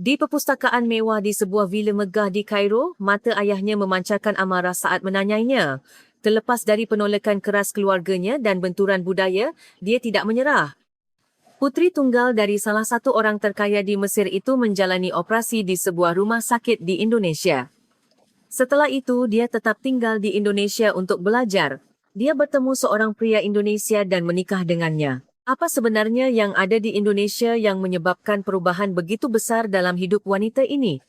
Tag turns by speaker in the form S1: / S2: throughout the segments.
S1: Di perpustakaan mewah di sebuah vila megah di Kairo, mata ayahnya memancarkan amarah saat menanyainya. Terlepas dari penolakan keras keluarganya dan benturan budaya, dia tidak menyerah. Putri tunggal dari salah satu orang terkaya di Mesir itu menjalani operasi di sebuah rumah sakit di Indonesia. Setelah itu, dia tetap tinggal di Indonesia untuk belajar. Dia bertemu seorang pria Indonesia dan menikah dengannya. Apa sebenarnya yang ada di Indonesia yang menyebabkan perubahan begitu besar dalam hidup wanita ini?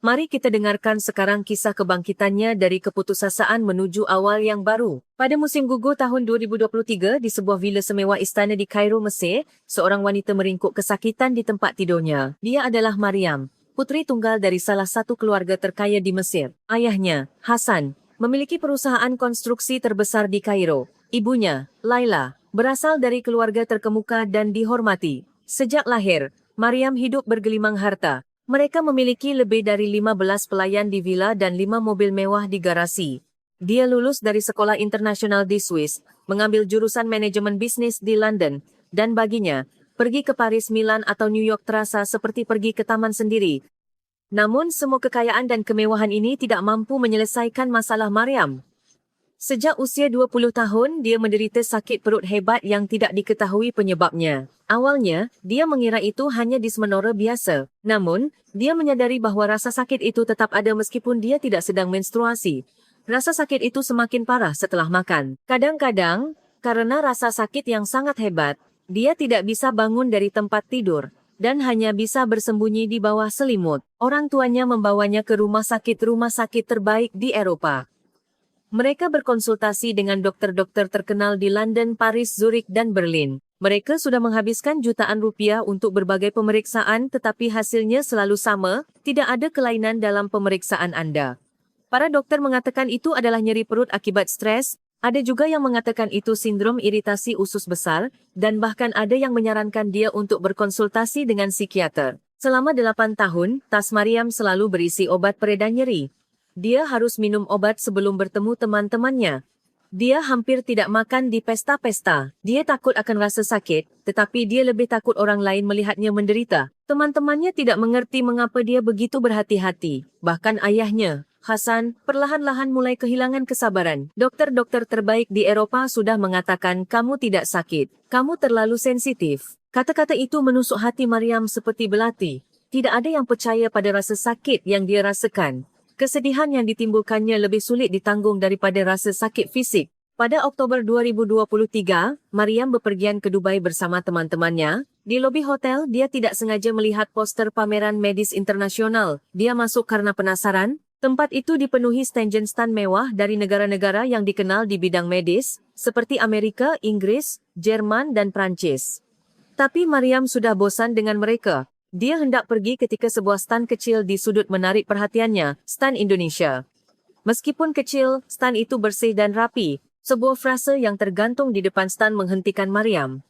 S1: Mari kita dengarkan sekarang kisah kebangkitannya dari keputusasaan menuju awal yang baru. Pada musim gugur tahun 2023 di sebuah vila semewah istana di Kairo, Mesir, seorang wanita meringkuk kesakitan di tempat tidurnya. Dia adalah Mariam, putri tunggal dari salah satu keluarga terkaya di Mesir. Ayahnya, Hasan, memiliki perusahaan konstruksi terbesar di Kairo. Ibunya, Laila, berasal dari keluarga terkemuka dan dihormati. Sejak lahir, Mariam hidup bergelimang harta. Mereka memiliki lebih dari 15 pelayan di vila dan 5 mobil mewah di garasi. Dia lulus dari sekolah internasional di Swiss, mengambil jurusan manajemen bisnis di London, dan baginya, pergi ke Paris, Milan atau New York terasa seperti pergi ke taman sendiri. Namun semua kekayaan dan kemewahan ini tidak mampu menyelesaikan masalah Mariam. Sejak usia 20 tahun, dia menderita sakit perut hebat yang tidak diketahui penyebabnya. Awalnya, dia mengira itu hanya dismenora biasa. Namun, dia menyadari bahawa rasa sakit itu tetap ada meskipun dia tidak sedang menstruasi. Rasa sakit itu semakin parah setelah makan. Kadang-kadang, karena rasa sakit yang sangat hebat, dia tidak bisa bangun dari tempat tidur dan hanya bisa bersembunyi di bawah selimut. Orang tuanya membawanya ke rumah sakit terbaik di Eropa. Mereka berkonsultasi dengan dokter-dokter terkenal di London, Paris, Zurich, dan Berlin. Mereka sudah menghabiskan jutaan rupiah untuk berbagai pemeriksaan tetapi hasilnya selalu sama, tidak ada kelainan dalam pemeriksaan Anda. Para dokter mengatakan itu adalah nyeri perut akibat stres, ada juga yang mengatakan itu sindrom iritasi usus besar, dan bahkan ada yang menyarankan dia untuk berkonsultasi dengan psikiater. Selama 8 tahun, tas Mariam selalu berisi obat pereda nyeri. Dia harus minum obat sebelum bertemu teman-temannya. Dia hampir tidak makan di pesta-pesta. Dia takut akan rasa sakit, tetapi dia lebih takut orang lain melihatnya menderita. Teman-temannya tidak mengerti mengapa dia begitu berhati-hati. Bahkan ayahnya, Hasan, perlahan-lahan mulai kehilangan kesabaran. Dokter-dokter terbaik di Eropa sudah mengatakan kamu tidak sakit. Kamu terlalu sensitif. Kata-kata itu menusuk hati Mariam seperti belati. Tidak ada yang percaya pada rasa sakit yang dia rasakan. Kesedihan yang ditimbulkannya lebih sulit ditanggung daripada rasa sakit fisik. Pada Oktober 2023, Mariam bepergian ke Dubai bersama teman-temannya. Di lobi hotel, dia tidak sengaja melihat poster pameran medis internasional. Dia masuk karena penasaran. Tempat itu dipenuhi stand mewah dari negara-negara yang dikenal di bidang medis, seperti Amerika, Inggris, Jerman, dan Prancis. Tapi Mariam sudah bosan dengan mereka. Dia hendak pergi ketika sebuah stan kecil di sudut menarik perhatiannya, stan Indonesia. Meskipun kecil, stan itu bersih dan rapi. Sebuah frase yang tergantung di depan stan menghentikan Mariam.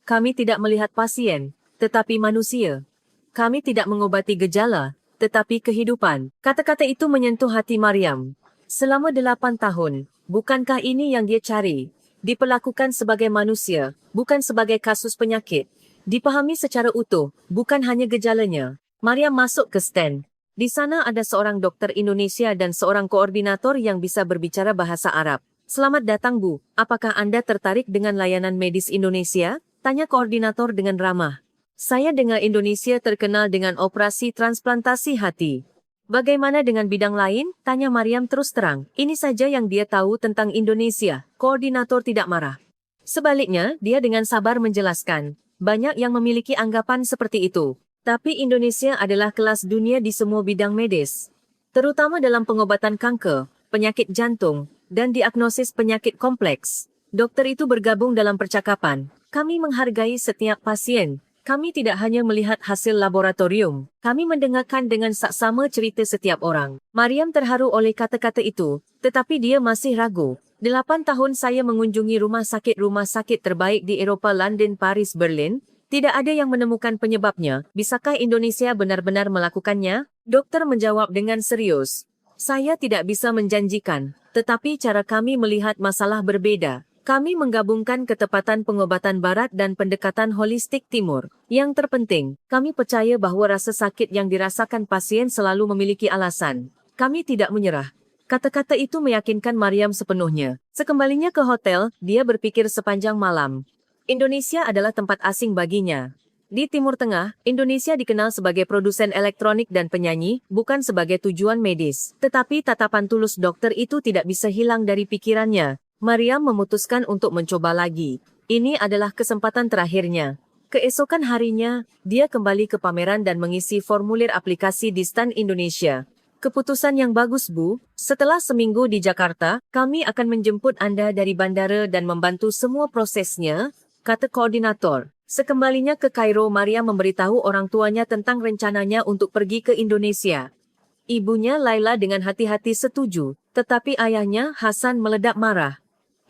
S1: Kami tidak melihat pasien, tetapi manusia. Kami tidak mengobati gejala, tetapi kehidupan. Kata-kata itu menyentuh hati Mariam. Selama 8 tahun, bukankah ini yang dia cari? Diperlakukan sebagai manusia, bukan sebagai kasus penyakit. Dipahami secara utuh, bukan hanya gejalanya. Mariam masuk ke stand. Di sana ada seorang dokter Indonesia dan seorang koordinator yang bisa berbicara bahasa Arab. Selamat datang Bu, apakah Anda tertarik dengan layanan medis Indonesia? Tanya koordinator dengan ramah. Saya dengar Indonesia terkenal dengan operasi transplantasi hati. Bagaimana dengan bidang lain? Tanya Mariam terus terang. Ini saja yang dia tahu tentang Indonesia. Koordinator tidak marah. Sebaliknya, dia dengan sabar menjelaskan. Banyak yang memiliki anggapan seperti itu. Tapi Indonesia adalah kelas dunia di semua bidang medis. Terutama dalam pengobatan kanker, penyakit jantung, dan diagnosis penyakit kompleks. Dokter itu bergabung dalam percakapan. Kami menghargai setiap pasien. Kami tidak hanya melihat hasil laboratorium. Kami mendengarkan dengan saksama cerita setiap orang. Mariam terharu oleh kata-kata itu, tetapi dia masih ragu. 8 tahun saya mengunjungi rumah sakit terbaik di Eropa, London, Paris, Berlin. Tidak ada yang menemukan penyebabnya. Bisakah Indonesia benar-benar melakukannya? Dokter menjawab dengan serius. Saya tidak bisa menjanjikan, tetapi cara kami melihat masalah berbeda. Kami menggabungkan ketepatan pengobatan barat dan pendekatan holistik timur. Yang terpenting, kami percaya bahawa rasa sakit yang dirasakan pasien selalu memiliki alasan. Kami tidak menyerah. Kata-kata itu meyakinkan Mariam sepenuhnya. Sekembalinya ke hotel, dia berpikir sepanjang malam. Indonesia adalah tempat asing baginya. Di Timur Tengah, Indonesia dikenal sebagai produsen elektronik dan penyanyi, bukan sebagai tujuan medis. Tetapi tatapan tulus dokter itu tidak bisa hilang dari pikirannya. Mariam memutuskan untuk mencoba lagi. Ini adalah kesempatan terakhirnya. Keesokan harinya, dia kembali ke pameran dan mengisi formulir aplikasi di stan Indonesia. Keputusan yang bagus, Bu. Setelah seminggu di Jakarta, kami akan menjemput Anda dari bandara dan membantu semua prosesnya, kata koordinator. Sekembalinya ke Kairo, Mariam memberitahu orang tuanya tentang rencananya untuk pergi ke Indonesia. Ibunya Laila dengan hati-hati setuju, tetapi ayahnya Hasan meledak marah.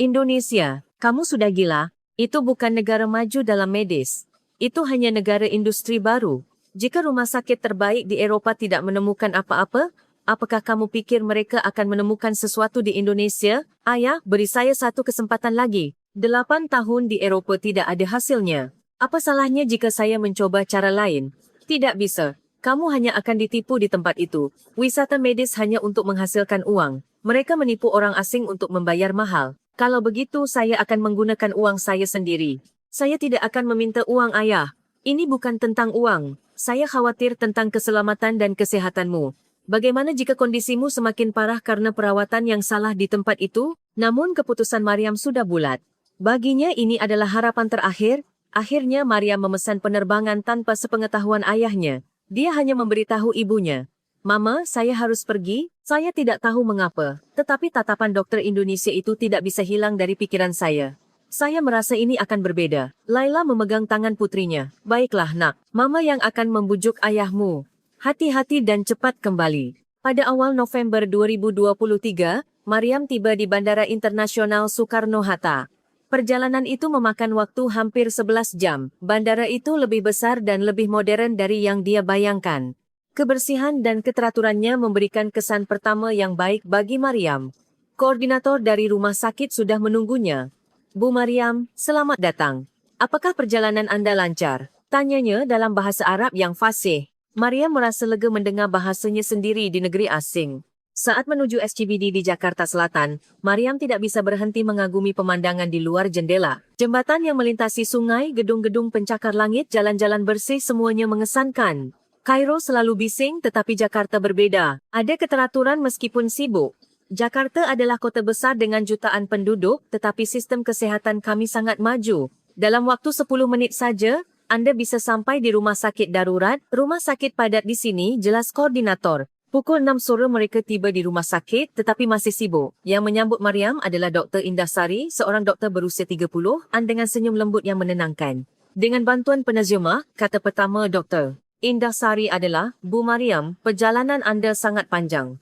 S1: Indonesia, kamu sudah gila? Itu bukan negara maju dalam medis. Itu hanya negara industri baru. Jika rumah sakit terbaik di Eropah tidak menemukan apa-apa, apakah kamu pikir mereka akan menemukan sesuatu di Indonesia? Ayah, beri saya satu kesempatan lagi. 8 tahun di Eropah tidak ada hasilnya. Apa salahnya jika saya mencoba cara lain? Tidak bisa. Kamu hanya akan ditipu di tempat itu. Wisata medis hanya untuk menghasilkan uang. Mereka menipu orang asing untuk membayar mahal. Kalau begitu, saya akan menggunakan uang saya sendiri. Saya tidak akan meminta uang, Ayah. Ini bukan tentang uang. Saya khawatir tentang keselamatan dan kesehatanmu. Bagaimana jika kondisimu semakin parah karena perawatan yang salah di tempat itu? Namun keputusan Mariam sudah bulat. Baginya ini adalah harapan terakhir. Akhirnya Mariam memesan penerbangan tanpa sepengetahuan ayahnya. Dia hanya memberitahu ibunya. Mama, saya harus pergi. Saya tidak tahu mengapa. Tetapi tatapan dokter Indonesia itu tidak bisa hilang dari pikiran saya. Saya merasa ini akan berbeda. Laila memegang tangan putrinya. Baiklah nak, Mama yang akan membujuk ayahmu. Hati-hati dan cepat kembali. Pada awal November 2023, Mariam tiba di Bandara Internasional Soekarno-Hatta. Perjalanan itu memakan waktu hampir 11 jam. Bandara itu lebih besar dan lebih modern dari yang dia bayangkan. Kebersihan dan keteraturannya memberikan kesan pertama yang baik bagi Mariam. Koordinator dari rumah sakit sudah menunggunya. Bu Mariam, selamat datang. Apakah perjalanan Anda lancar? Tanyanya dalam bahasa Arab yang fasih. Mariam merasa lega mendengar bahasanya sendiri di negeri asing. Saat menuju SCBD di Jakarta Selatan, Mariam tidak bisa berhenti mengagumi pemandangan di luar jendela. Jembatan yang melintasi sungai, gedung-gedung pencakar langit, jalan-jalan bersih semuanya mengesankan. Kairo selalu bising tetapi Jakarta berbeda. Ada keteraturan meskipun sibuk. Jakarta adalah kota besar dengan jutaan penduduk, tetapi sistem kesehatan kami sangat maju. Dalam waktu 10 menit saja, Anda bisa sampai di rumah sakit darurat. Rumah sakit padat di sini, jelas koordinator. Pukul 6 sore mereka tiba di rumah sakit tetapi masih sibuk. Yang menyambut Mariam adalah Dr. Indah Sari, seorang doktor berusia 30-an dengan senyum lembut yang menenangkan. Dengan bantuan penerjemah, kata pertama doktor Indah Sari adalah, Bu Mariam, perjalanan Anda sangat panjang.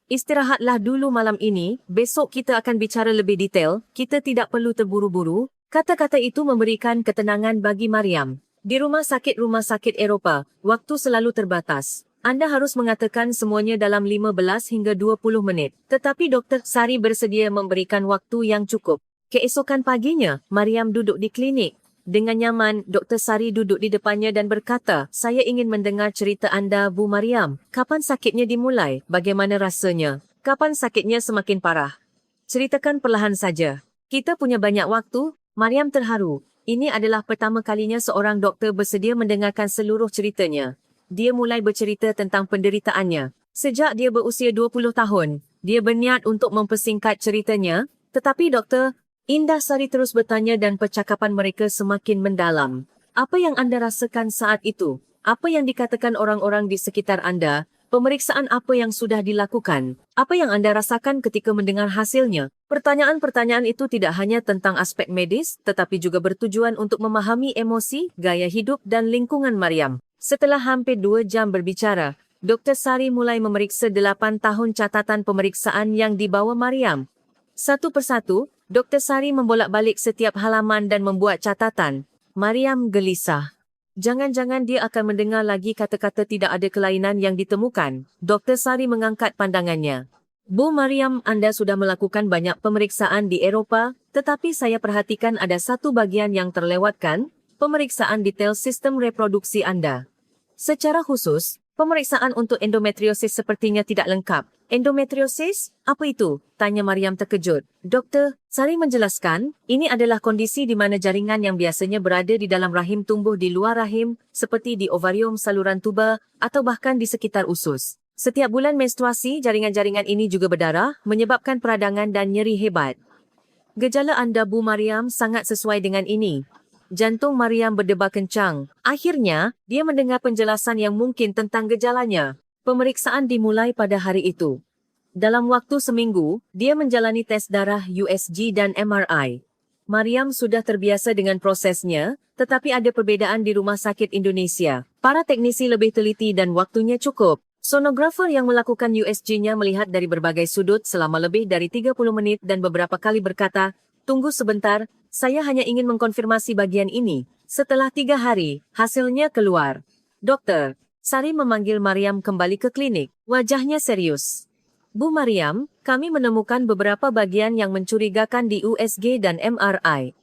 S1: Istirahatlah dulu malam ini, besok kita akan bicara lebih detail, kita tidak perlu terburu-buru. Kata-kata itu memberikan ketenangan bagi Mariam. Di rumah sakit Eropah, waktu selalu terbatas. Anda harus mengatakan semuanya dalam 15 hingga 20 menit. Tetapi Dr. Sari bersedia memberikan waktu yang cukup. Keesokan paginya, Mariam duduk di klinik. Dengan nyaman, Dr. Sari duduk di depannya dan berkata, saya ingin mendengar cerita Anda, Bu Mariam. Kapan sakitnya dimulai? Bagaimana rasanya? Kapan sakitnya semakin parah? Ceritakan perlahan saja. Kita punya banyak waktu. Mariam terharu. Ini adalah pertama kalinya seorang doktor bersedia mendengarkan seluruh ceritanya. Dia mulai bercerita tentang penderitaannya. Sejak dia berusia 20 tahun, dia berniat untuk mempersingkat ceritanya. Tetapi Dr. Indah Sari terus bertanya dan percakapan mereka semakin mendalam. Apa yang Anda rasakan saat itu? Apa yang dikatakan orang-orang di sekitar Anda? Pemeriksaan apa yang sudah dilakukan? Apa yang Anda rasakan ketika mendengar hasilnya? Pertanyaan-pertanyaan itu tidak hanya tentang aspek medis, tetapi juga bertujuan untuk memahami emosi, gaya hidup dan lingkungan Mariam. Setelah hampir 2 jam berbicara, Dr. Sari mulai memeriksa 8 tahun catatan pemeriksaan yang dibawa Mariam. Satu persatu, Dr. Sari membolak-balik setiap halaman dan membuat catatan. Mariam gelisah. Jangan-jangan dia akan mendengar lagi kata-kata tidak ada kelainan yang ditemukan. Dr. Sari mengangkat pandangannya. Bu Mariam, Anda sudah melakukan banyak pemeriksaan di Eropah, tetapi saya perhatikan ada satu bagian yang terlewatkan, pemeriksaan detail sistem reproduksi Anda. Secara khusus, pemeriksaan untuk endometriosis sepertinya tidak lengkap. Endometriosis? Apa itu? Tanya Mariam terkejut. Doktor, Sari menjelaskan, ini adalah kondisi di mana jaringan yang biasanya berada di dalam rahim tumbuh di luar rahim, seperti di ovarium, saluran tuba, atau bahkan di sekitar usus. Setiap bulan menstruasi, jaringan-jaringan ini juga berdarah, menyebabkan peradangan dan nyeri hebat. Gejala Anda, Bu Mariam, sangat sesuai dengan ini. Jantung Mariam berdebar kencang. Akhirnya, dia mendengar penjelasan yang mungkin tentang gejalanya. Pemeriksaan dimulai pada hari itu. Dalam waktu seminggu, dia menjalani tes darah USG dan MRI. Mariam sudah terbiasa dengan prosesnya, tetapi ada perbezaan di Rumah Sakit Indonesia. Para teknisi lebih teliti dan waktunya cukup. Sonografer yang melakukan USG-nya melihat dari berbagai sudut selama lebih dari 30 menit dan beberapa kali berkata, "Tunggu sebentar, saya hanya ingin mengkonfirmasi bagian ini." Setelah 3 hari, hasilnya keluar. Dokter, Sari memanggil Mariam kembali ke klinik. Wajahnya serius. Bu Mariam, kami menemukan beberapa bagian yang mencurigakan di USG dan MRI.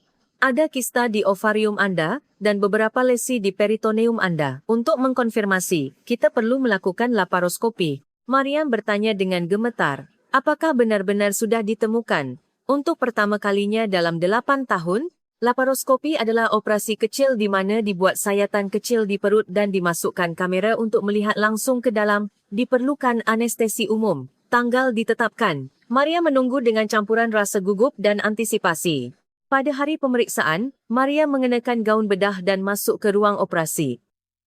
S1: Ada kista di ovarium Anda dan beberapa lesi di peritoneum Anda. Untuk mengkonfirmasi, kita perlu melakukan laparoskopi. Mariam bertanya dengan gemetar, apakah benar-benar sudah ditemukan? Untuk pertama kalinya dalam 8 tahun, laparoskopi adalah operasi kecil di mana dibuat sayatan kecil di perut dan dimasukkan kamera untuk melihat langsung ke dalam. Diperlukan anestesi umum. Tanggal ditetapkan. Maria menunggu dengan campuran rasa gugup dan antisipasi. Pada hari pemeriksaan, Maria mengenakan gaun bedah dan masuk ke ruang operasi.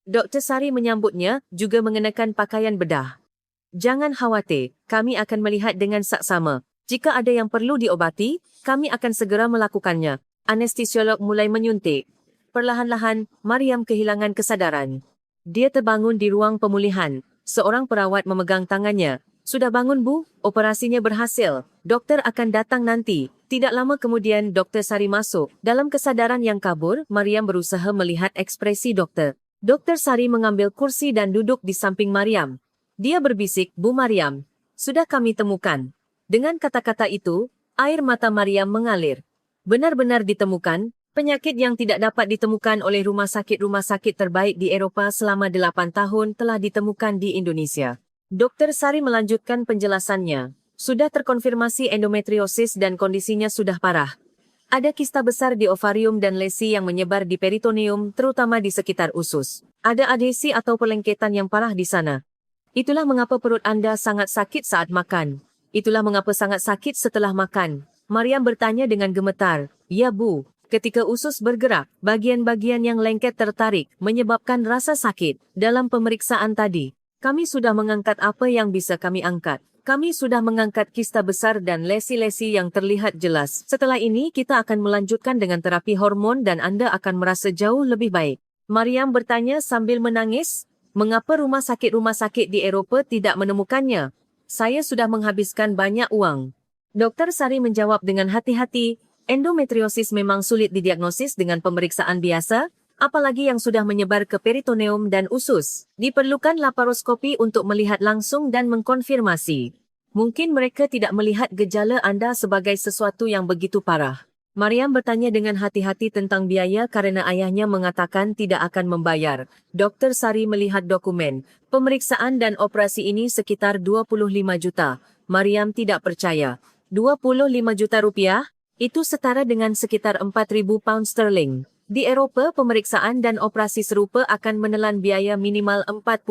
S1: Dr. Sari menyambutnya, juga mengenakan pakaian bedah. Jangan khawatir, kami akan melihat dengan saksama. Jika ada yang perlu diobati, kami akan segera melakukannya. Anestesiolog mulai menyuntik. Perlahan-lahan, Mariam kehilangan kesadaran. Dia terbangun di ruang pemulihan. Seorang perawat memegang tangannya. Sudah bangun, Bu? Operasinya berhasil. Doktor akan datang nanti. Tidak lama kemudian, Dr. Sari masuk. Dalam kesadaran yang kabur, Mariam berusaha melihat ekspresi doktor. Dr. Sari mengambil kursi dan duduk di samping Mariam. Dia berbisik, Bu Mariam, sudah kami temukan. Dengan kata-kata itu, air mata Mariam mengalir. Benar-benar ditemukan, penyakit yang tidak dapat ditemukan oleh rumah sakit terbaik di Eropah selama 8 tahun telah ditemukan di Indonesia. Dr. Sari melanjutkan penjelasannya. Sudah terkonfirmasi endometriosis dan kondisinya sudah parah. Ada kista besar di ovarium dan lesi yang menyebar di peritoneum, terutama di sekitar usus. Ada adhesi atau perlengketan yang parah di sana. Itulah mengapa perut Anda sangat sakit saat makan. Itulah mengapa sangat sakit setelah makan. Mariam bertanya dengan gemetar. Ya, Bu. Ketika usus bergerak, bagian-bagian yang lengket tertarik, menyebabkan rasa sakit. Dalam pemeriksaan tadi, kami sudah mengangkat apa yang bisa kami angkat. Kami sudah mengangkat kista besar dan lesi-lesi yang terlihat jelas. Setelah ini, kita akan melanjutkan dengan terapi hormon dan Anda akan merasa jauh lebih baik. Mariam bertanya sambil menangis, mengapa rumah sakit di Eropah tidak menemukannya? Saya sudah menghabiskan banyak uang. Dr. Sari menjawab dengan hati-hati, endometriosis memang sulit didiagnosis dengan pemeriksaan biasa, apalagi yang sudah menyebar ke peritoneum dan usus. Diperlukan laparoskopi untuk melihat langsung dan mengkonfirmasi. Mungkin mereka tidak melihat gejala Anda sebagai sesuatu yang begitu parah. Mariam bertanya dengan hati-hati tentang biaya karena ayahnya mengatakan tidak akan membayar. Dr. Sari melihat dokumen. Pemeriksaan dan operasi ini sekitar 25 juta. Mariam tidak percaya. 25 juta rupiah? Itu setara dengan sekitar 4.000 pound sterling. Di Eropah, pemeriksaan dan operasi serupa akan menelan biaya minimal 40.000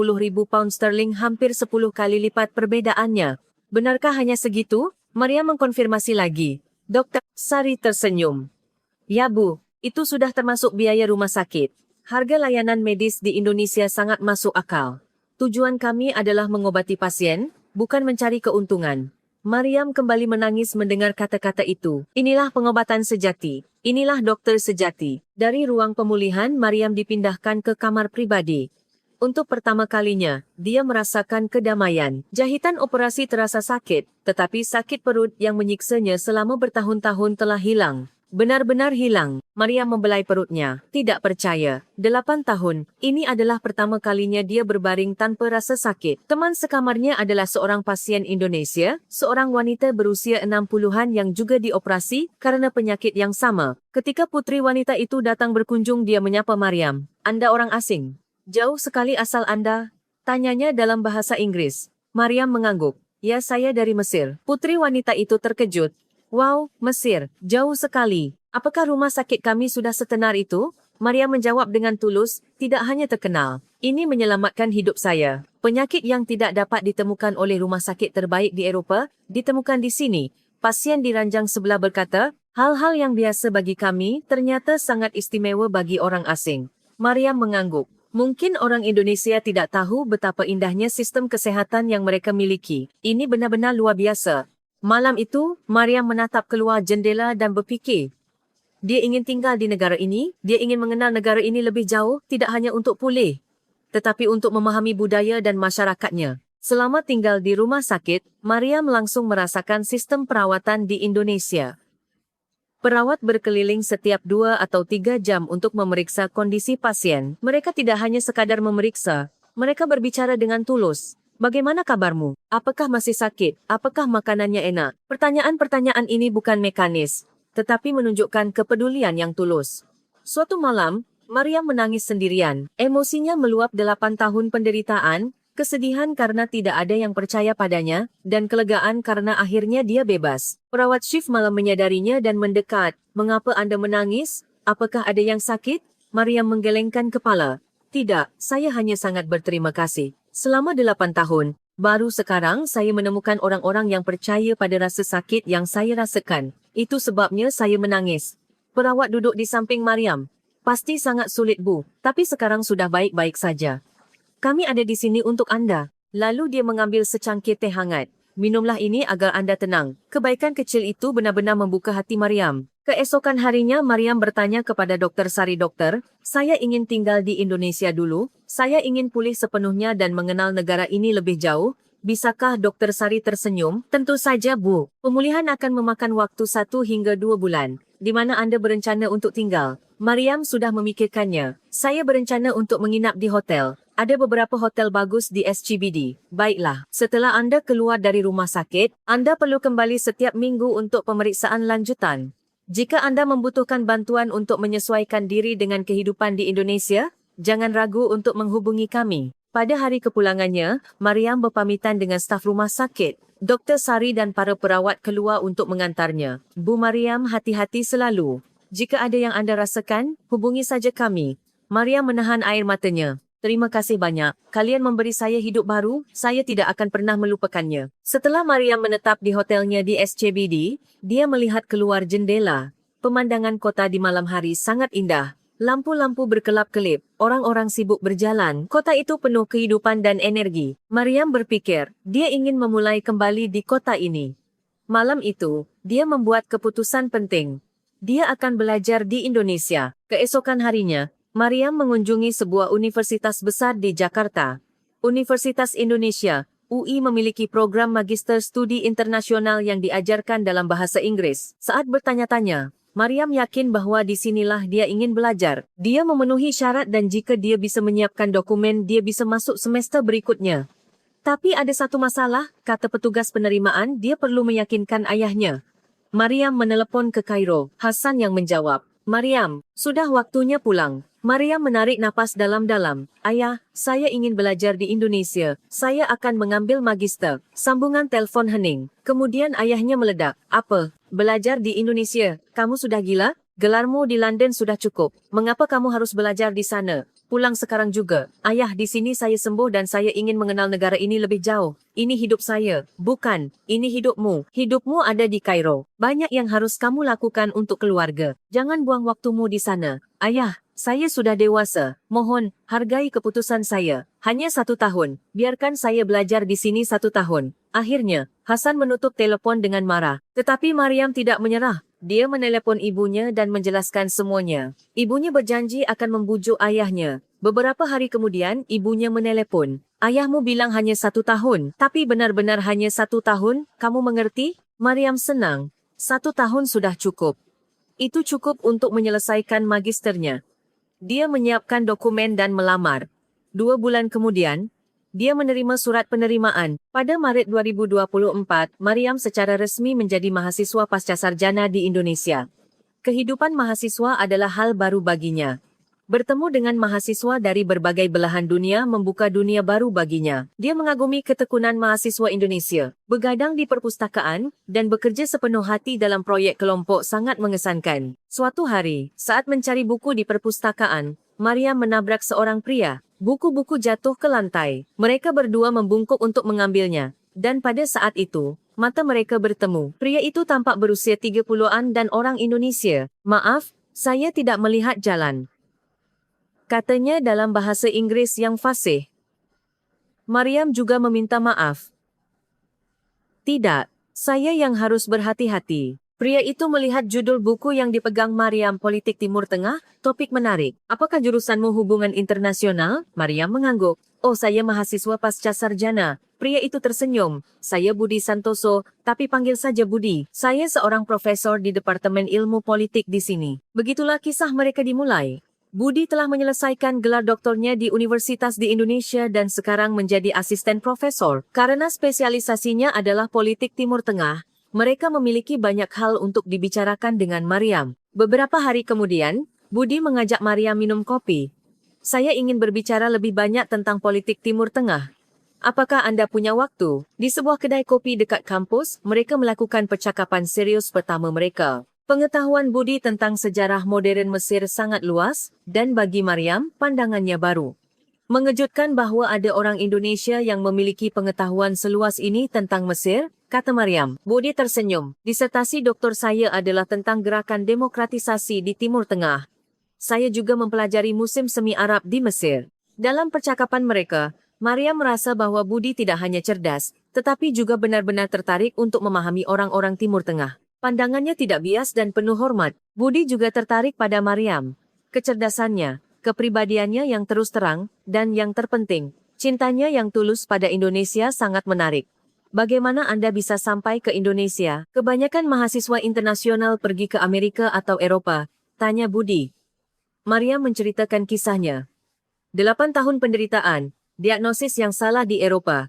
S1: pound sterling, hampir 10 kali lipat perbedaannya. Benarkah hanya segitu? Mariam mengkonfirmasi lagi. Dr. Sari tersenyum. Ya, Bu, itu sudah termasuk biaya rumah sakit. Harga layanan medis di Indonesia sangat masuk akal. Tujuan kami adalah mengobati pasien, bukan mencari keuntungan. Mariam kembali menangis mendengar kata-kata itu. Inilah pengobatan sejati. Inilah dokter sejati. Dari ruang pemulihan, Mariam dipindahkan ke kamar pribadi. Untuk pertama kalinya, dia merasakan kedamaian. Jahitan operasi terasa sakit, tetapi sakit perut yang menyiksanya selama bertahun-tahun telah hilang. Benar-benar hilang. Maryam membelai perutnya. Tidak percaya. 8 tahun. Ini adalah pertama kalinya dia berbaring tanpa rasa sakit. Teman sekamarnya adalah seorang pasien Indonesia, seorang wanita berusia 60-an yang juga dioperasi kerana penyakit yang sama. Ketika putri wanita itu datang berkunjung, dia menyapa Maryam. Anda orang asing? Jauh sekali asal Anda? Tanyanya dalam bahasa Inggris. Maryam mengangguk. Ya, saya dari Mesir. Putri wanita itu terkejut. Wow, Mesir, jauh sekali. Apakah rumah sakit kami sudah setenar itu? Maryam menjawab dengan tulus, tidak hanya terkenal. Ini menyelamatkan hidup saya. Penyakit yang tidak dapat ditemukan oleh rumah sakit terbaik di Eropah, ditemukan di sini. Pasien di ranjang sebelah berkata, hal-hal yang biasa bagi kami ternyata sangat istimewa bagi orang asing. Maryam mengangguk. Mungkin orang Indonesia tidak tahu betapa indahnya sistem kesehatan yang mereka miliki. Ini benar-benar luar biasa. Malam itu, Maryam menatap keluar jendela dan berfikir. Dia ingin tinggal di negara ini, dia ingin mengenal negara ini lebih jauh, tidak hanya untuk pulih, tetapi untuk memahami budaya dan masyarakatnya. Selama tinggal di rumah sakit, Maryam langsung merasakan sistem perawatan di Indonesia. Perawat berkeliling setiap 2 atau 3 jam untuk memeriksa kondisi pasien. Mereka tidak hanya sekadar memeriksa, mereka berbicara dengan tulus. Bagaimana kabarmu? Apakah masih sakit? Apakah makanannya enak? Pertanyaan-pertanyaan ini bukan mekanis, tetapi menunjukkan kepedulian yang tulus. Suatu malam, Maryam menangis sendirian. Emosinya meluap 8 tahun penderitaan, kesedihan karena tidak ada yang percaya padanya, dan kelegaan karena akhirnya dia bebas. Perawat shift malam menyadarinya dan mendekat. Mengapa Anda menangis? Apakah ada yang sakit? Maryam menggelengkan kepala. Tidak, saya hanya sangat berterima kasih. Selama 8 tahun, baru sekarang saya menemukan orang-orang yang percaya pada rasa sakit yang saya rasakan. Itu sebabnya saya menangis. Perawat duduk di samping Maryam. Pasti sangat sulit, Bu, tapi sekarang sudah baik-baik saja. Kami ada di sini untuk Anda. Lalu dia mengambil secangkir teh hangat. Minumlah ini agar Anda tenang. Kebaikan kecil itu benar-benar membuka hati Maryam. Keesokan harinya Maryam bertanya kepada Dr. Sari, dokter, saya ingin tinggal di Indonesia dulu. Saya ingin pulih sepenuhnya dan mengenal negara ini lebih jauh. Bisakah Dr. Sari tersenyum? Tentu saja, Bu. Pemulihan akan memakan waktu 1 hingga 2 bulan. Di mana Anda berencana untuk tinggal? Maryam sudah memikirkannya. Saya berencana untuk menginap di hotel. Ada beberapa hotel bagus di SCBD. Baiklah, setelah Anda keluar dari rumah sakit, Anda perlu kembali setiap minggu untuk pemeriksaan lanjutan. Jika Anda membutuhkan bantuan untuk menyesuaikan diri dengan kehidupan di Indonesia, jangan ragu untuk menghubungi kami. Pada hari kepulangannya, Maryam berpamitan dengan staf rumah sakit. Dr. Sari dan para perawat keluar untuk mengantarnya. Bu Maryam, hati-hati selalu. Jika ada yang Anda rasakan, hubungi saja kami. Maryam menahan air matanya. Terima kasih banyak. Kalian memberi saya hidup baru, saya tidak akan pernah melupakannya. Setelah Maryam menetap di hotelnya di SCBD, dia melihat keluar jendela. Pemandangan kota di malam hari sangat indah. Lampu-lampu berkelap-kelip, orang-orang sibuk berjalan. Kota itu penuh kehidupan dan energi. Maryam berpikir, dia ingin memulai kembali di kota ini. Malam itu, dia membuat keputusan penting. Dia akan belajar di Indonesia. Keesokan harinya, Maryam mengunjungi sebuah universitas besar di Jakarta. Universitas Indonesia, UI memiliki program Magister Studi Internasional yang diajarkan dalam bahasa Inggris. Saat bertanya-tanya, Maryam yakin bahwa di sinilah dia ingin belajar. Dia memenuhi syarat dan jika dia bisa menyiapkan dokumen, dia bisa masuk semester berikutnya. Tapi ada satu masalah, kata petugas penerimaan, dia perlu meyakinkan ayahnya. Maryam menelepon ke Kairo. Hasan yang menjawab. Maryam, sudah waktunya pulang. Maryam menarik napas dalam-dalam. Ayah, saya ingin belajar di Indonesia. Saya akan mengambil magister. Sambungan telefon hening. Kemudian ayahnya meledak. Apa? Belajar di Indonesia? Kamu sudah gila? Gelarmu di London sudah cukup. Mengapa kamu harus belajar di sana? Pulang sekarang juga. Ayah, di sini saya sembuh dan saya ingin mengenal negara ini lebih jauh. Ini hidup saya. Bukan, ini hidupmu. Hidupmu ada di Kairo. Banyak yang harus kamu lakukan untuk keluarga. Jangan buang waktumu di sana. Ayah, saya sudah dewasa. Mohon, hargai keputusan saya. Hanya 1 tahun. Biarkan saya belajar di sini 1 tahun. Akhirnya, Hasan menutup telepon dengan marah. Tetapi Maryam tidak menyerah. Dia menelepon ibunya dan menjelaskan semuanya. Ibunya berjanji akan membujuk ayahnya. Beberapa hari kemudian, ibunya menelepon. Ayahmu bilang hanya 1 tahun, tapi benar-benar hanya 1 tahun, kamu mengerti? Maryam senang. 1 tahun sudah cukup. Itu cukup untuk menyelesaikan magisternya. Dia menyiapkan dokumen dan melamar. 2 bulan kemudian, dia menerima surat penerimaan. Pada Maret 2024, Mariam secara resmi menjadi mahasiswa pascasarjana di Indonesia. Kehidupan mahasiswa adalah hal baru baginya. Bertemu dengan mahasiswa dari berbagai belahan dunia membuka dunia baru baginya. Dia mengagumi ketekunan mahasiswa Indonesia, begadang di perpustakaan, dan bekerja sepenuh hati dalam proyek kelompok sangat mengesankan. Suatu hari, saat mencari buku di perpustakaan, Mariam menabrak seorang pria. Buku-buku jatuh ke lantai. Mereka berdua membungkuk untuk mengambilnya. Dan pada saat itu, mata mereka bertemu. Pria itu tampak berusia 30-an dan orang Indonesia. "Maaf, saya tidak melihat jalan," katanya dalam bahasa Inggris yang fasih. Mariam juga meminta maaf. "Tidak, saya yang harus berhati-hati." Pria itu melihat judul buku yang dipegang Mariam, Politik Timur Tengah, topik menarik. "Apakah jurusanmu hubungan internasional?" Mariam mengangguk. "Oh, saya mahasiswa pascasarjana." Pria itu tersenyum. "Saya Budi Santoso, tapi panggil saja Budi. Saya seorang profesor di Departemen Ilmu Politik di sini." Begitulah kisah mereka dimulai. Budi telah menyelesaikan gelar doktornya di universitas di Indonesia dan sekarang menjadi asisten profesor. Karena spesialisasinya adalah politik Timur Tengah, mereka memiliki banyak hal untuk dibicarakan dengan Mariam. Beberapa hari kemudian, Budi mengajak Mariam minum kopi. "Saya ingin berbicara lebih banyak tentang politik Timur Tengah. Apakah Anda punya waktu?" Di sebuah kedai kopi dekat kampus, mereka melakukan percakapan serius pertama mereka. Pengetahuan Budi tentang sejarah modern Mesir sangat luas, dan bagi Mariam, pandangannya baru. "Mengejutkan bahwa ada orang Indonesia yang memiliki pengetahuan seluas ini tentang Mesir," kata Mariam. Budi tersenyum. "Disertasi doktor saya adalah tentang gerakan demokratisasi di Timur Tengah. Saya juga mempelajari musim semi Arab di Mesir." Dalam percakapan mereka, Mariam merasa bahwa Budi tidak hanya cerdas, tetapi juga benar-benar tertarik untuk memahami orang-orang Timur Tengah. Pandangannya tidak bias dan penuh hormat. Budi juga tertarik pada Mariam. Kecerdasannya, kepribadiannya yang terus terang, dan yang terpenting, cintanya yang tulus pada Indonesia sangat menarik. "Bagaimana Anda bisa sampai ke Indonesia?" "Kebanyakan mahasiswa internasional pergi ke Amerika atau Eropa," tanya Budi. Mariam menceritakan kisahnya. 8 tahun penderitaan, diagnosis yang salah di Eropa,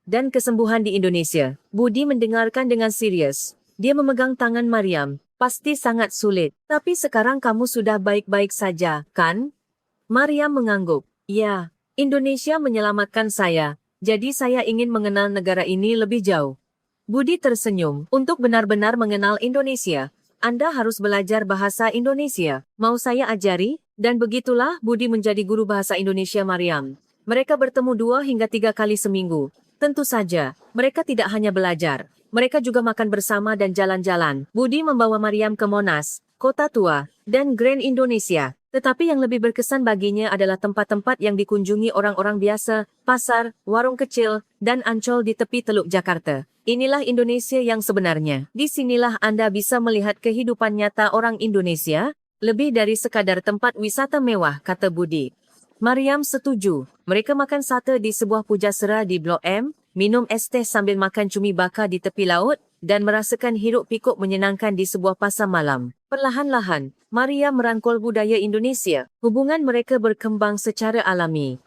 S1: dan kesembuhan di Indonesia. Budi mendengarkan dengan serius. Dia memegang tangan Mariam. "Pasti sangat sulit. Tapi sekarang kamu sudah baik-baik saja, kan?" Mariam mengangguk. "Ya, Indonesia menyelamatkan saya. Jadi saya ingin mengenal negara ini lebih jauh." Budi tersenyum. "Untuk benar-benar mengenal Indonesia, Anda harus belajar bahasa Indonesia. Mau saya ajari?" Dan begitulah Budi menjadi guru bahasa Indonesia Mariam. Mereka bertemu 2 hingga 3 kali seminggu. Tentu saja, mereka tidak hanya belajar. Mereka juga makan bersama dan jalan-jalan. Budi membawa Mariam ke Monas, Kota Tua, dan Grand Indonesia. Tetapi yang lebih berkesan baginya adalah tempat-tempat yang dikunjungi orang-orang biasa, pasar, warung kecil, dan Ancol di tepi Teluk Jakarta. Inilah Indonesia yang sebenarnya. Di sinilah Anda bisa melihat kehidupan nyata orang Indonesia, lebih dari sekadar tempat wisata mewah, kata Budi. Mariam setuju. Mereka makan sate di sebuah pujasera di Blok M, minum es teh sambil makan cumi bakar di tepi laut, dan merasakan hiruk pikuk menyenangkan di sebuah pasar malam. Perlahan-lahan, Mariam merangkul budaya Indonesia. Hubungan mereka berkembang secara alami.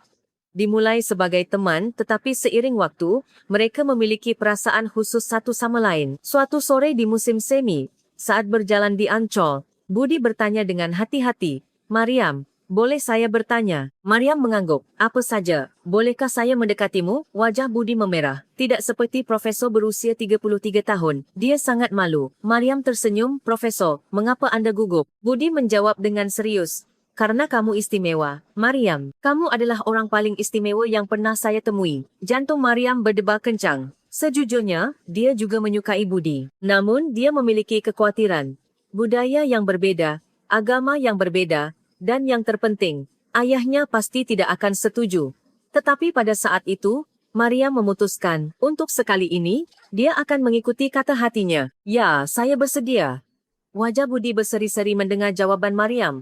S1: Dimulai sebagai teman, tetapi seiring waktu, mereka memiliki perasaan khusus satu sama lain. Suatu sore di musim semi, saat berjalan di Ancol, Budi bertanya dengan hati-hati, "Mariam, boleh saya bertanya?" Mariam mengangguk. "Apa saja, bolehkah saya mendekatimu?" Wajah Budi memerah. Tidak seperti profesor berusia 33 tahun. Dia sangat malu. Mariam tersenyum. "Profesor, mengapa Anda gugup?" Budi menjawab dengan serius. "Karena kamu istimewa. Mariam, kamu adalah orang paling istimewa yang pernah saya temui." Jantung Mariam berdebar kencang. Sejujurnya, dia juga menyukai Budi. Namun, dia memiliki kekhawatiran. Budaya yang berbeda, agama yang berbeda, dan yang terpenting, ayahnya pasti tidak akan setuju. Tetapi pada saat itu, Mariam memutuskan, untuk sekali ini, dia akan mengikuti kata hatinya. "Ya, saya bersedia." Wajah Budi berseri-seri mendengar jawaban Mariam.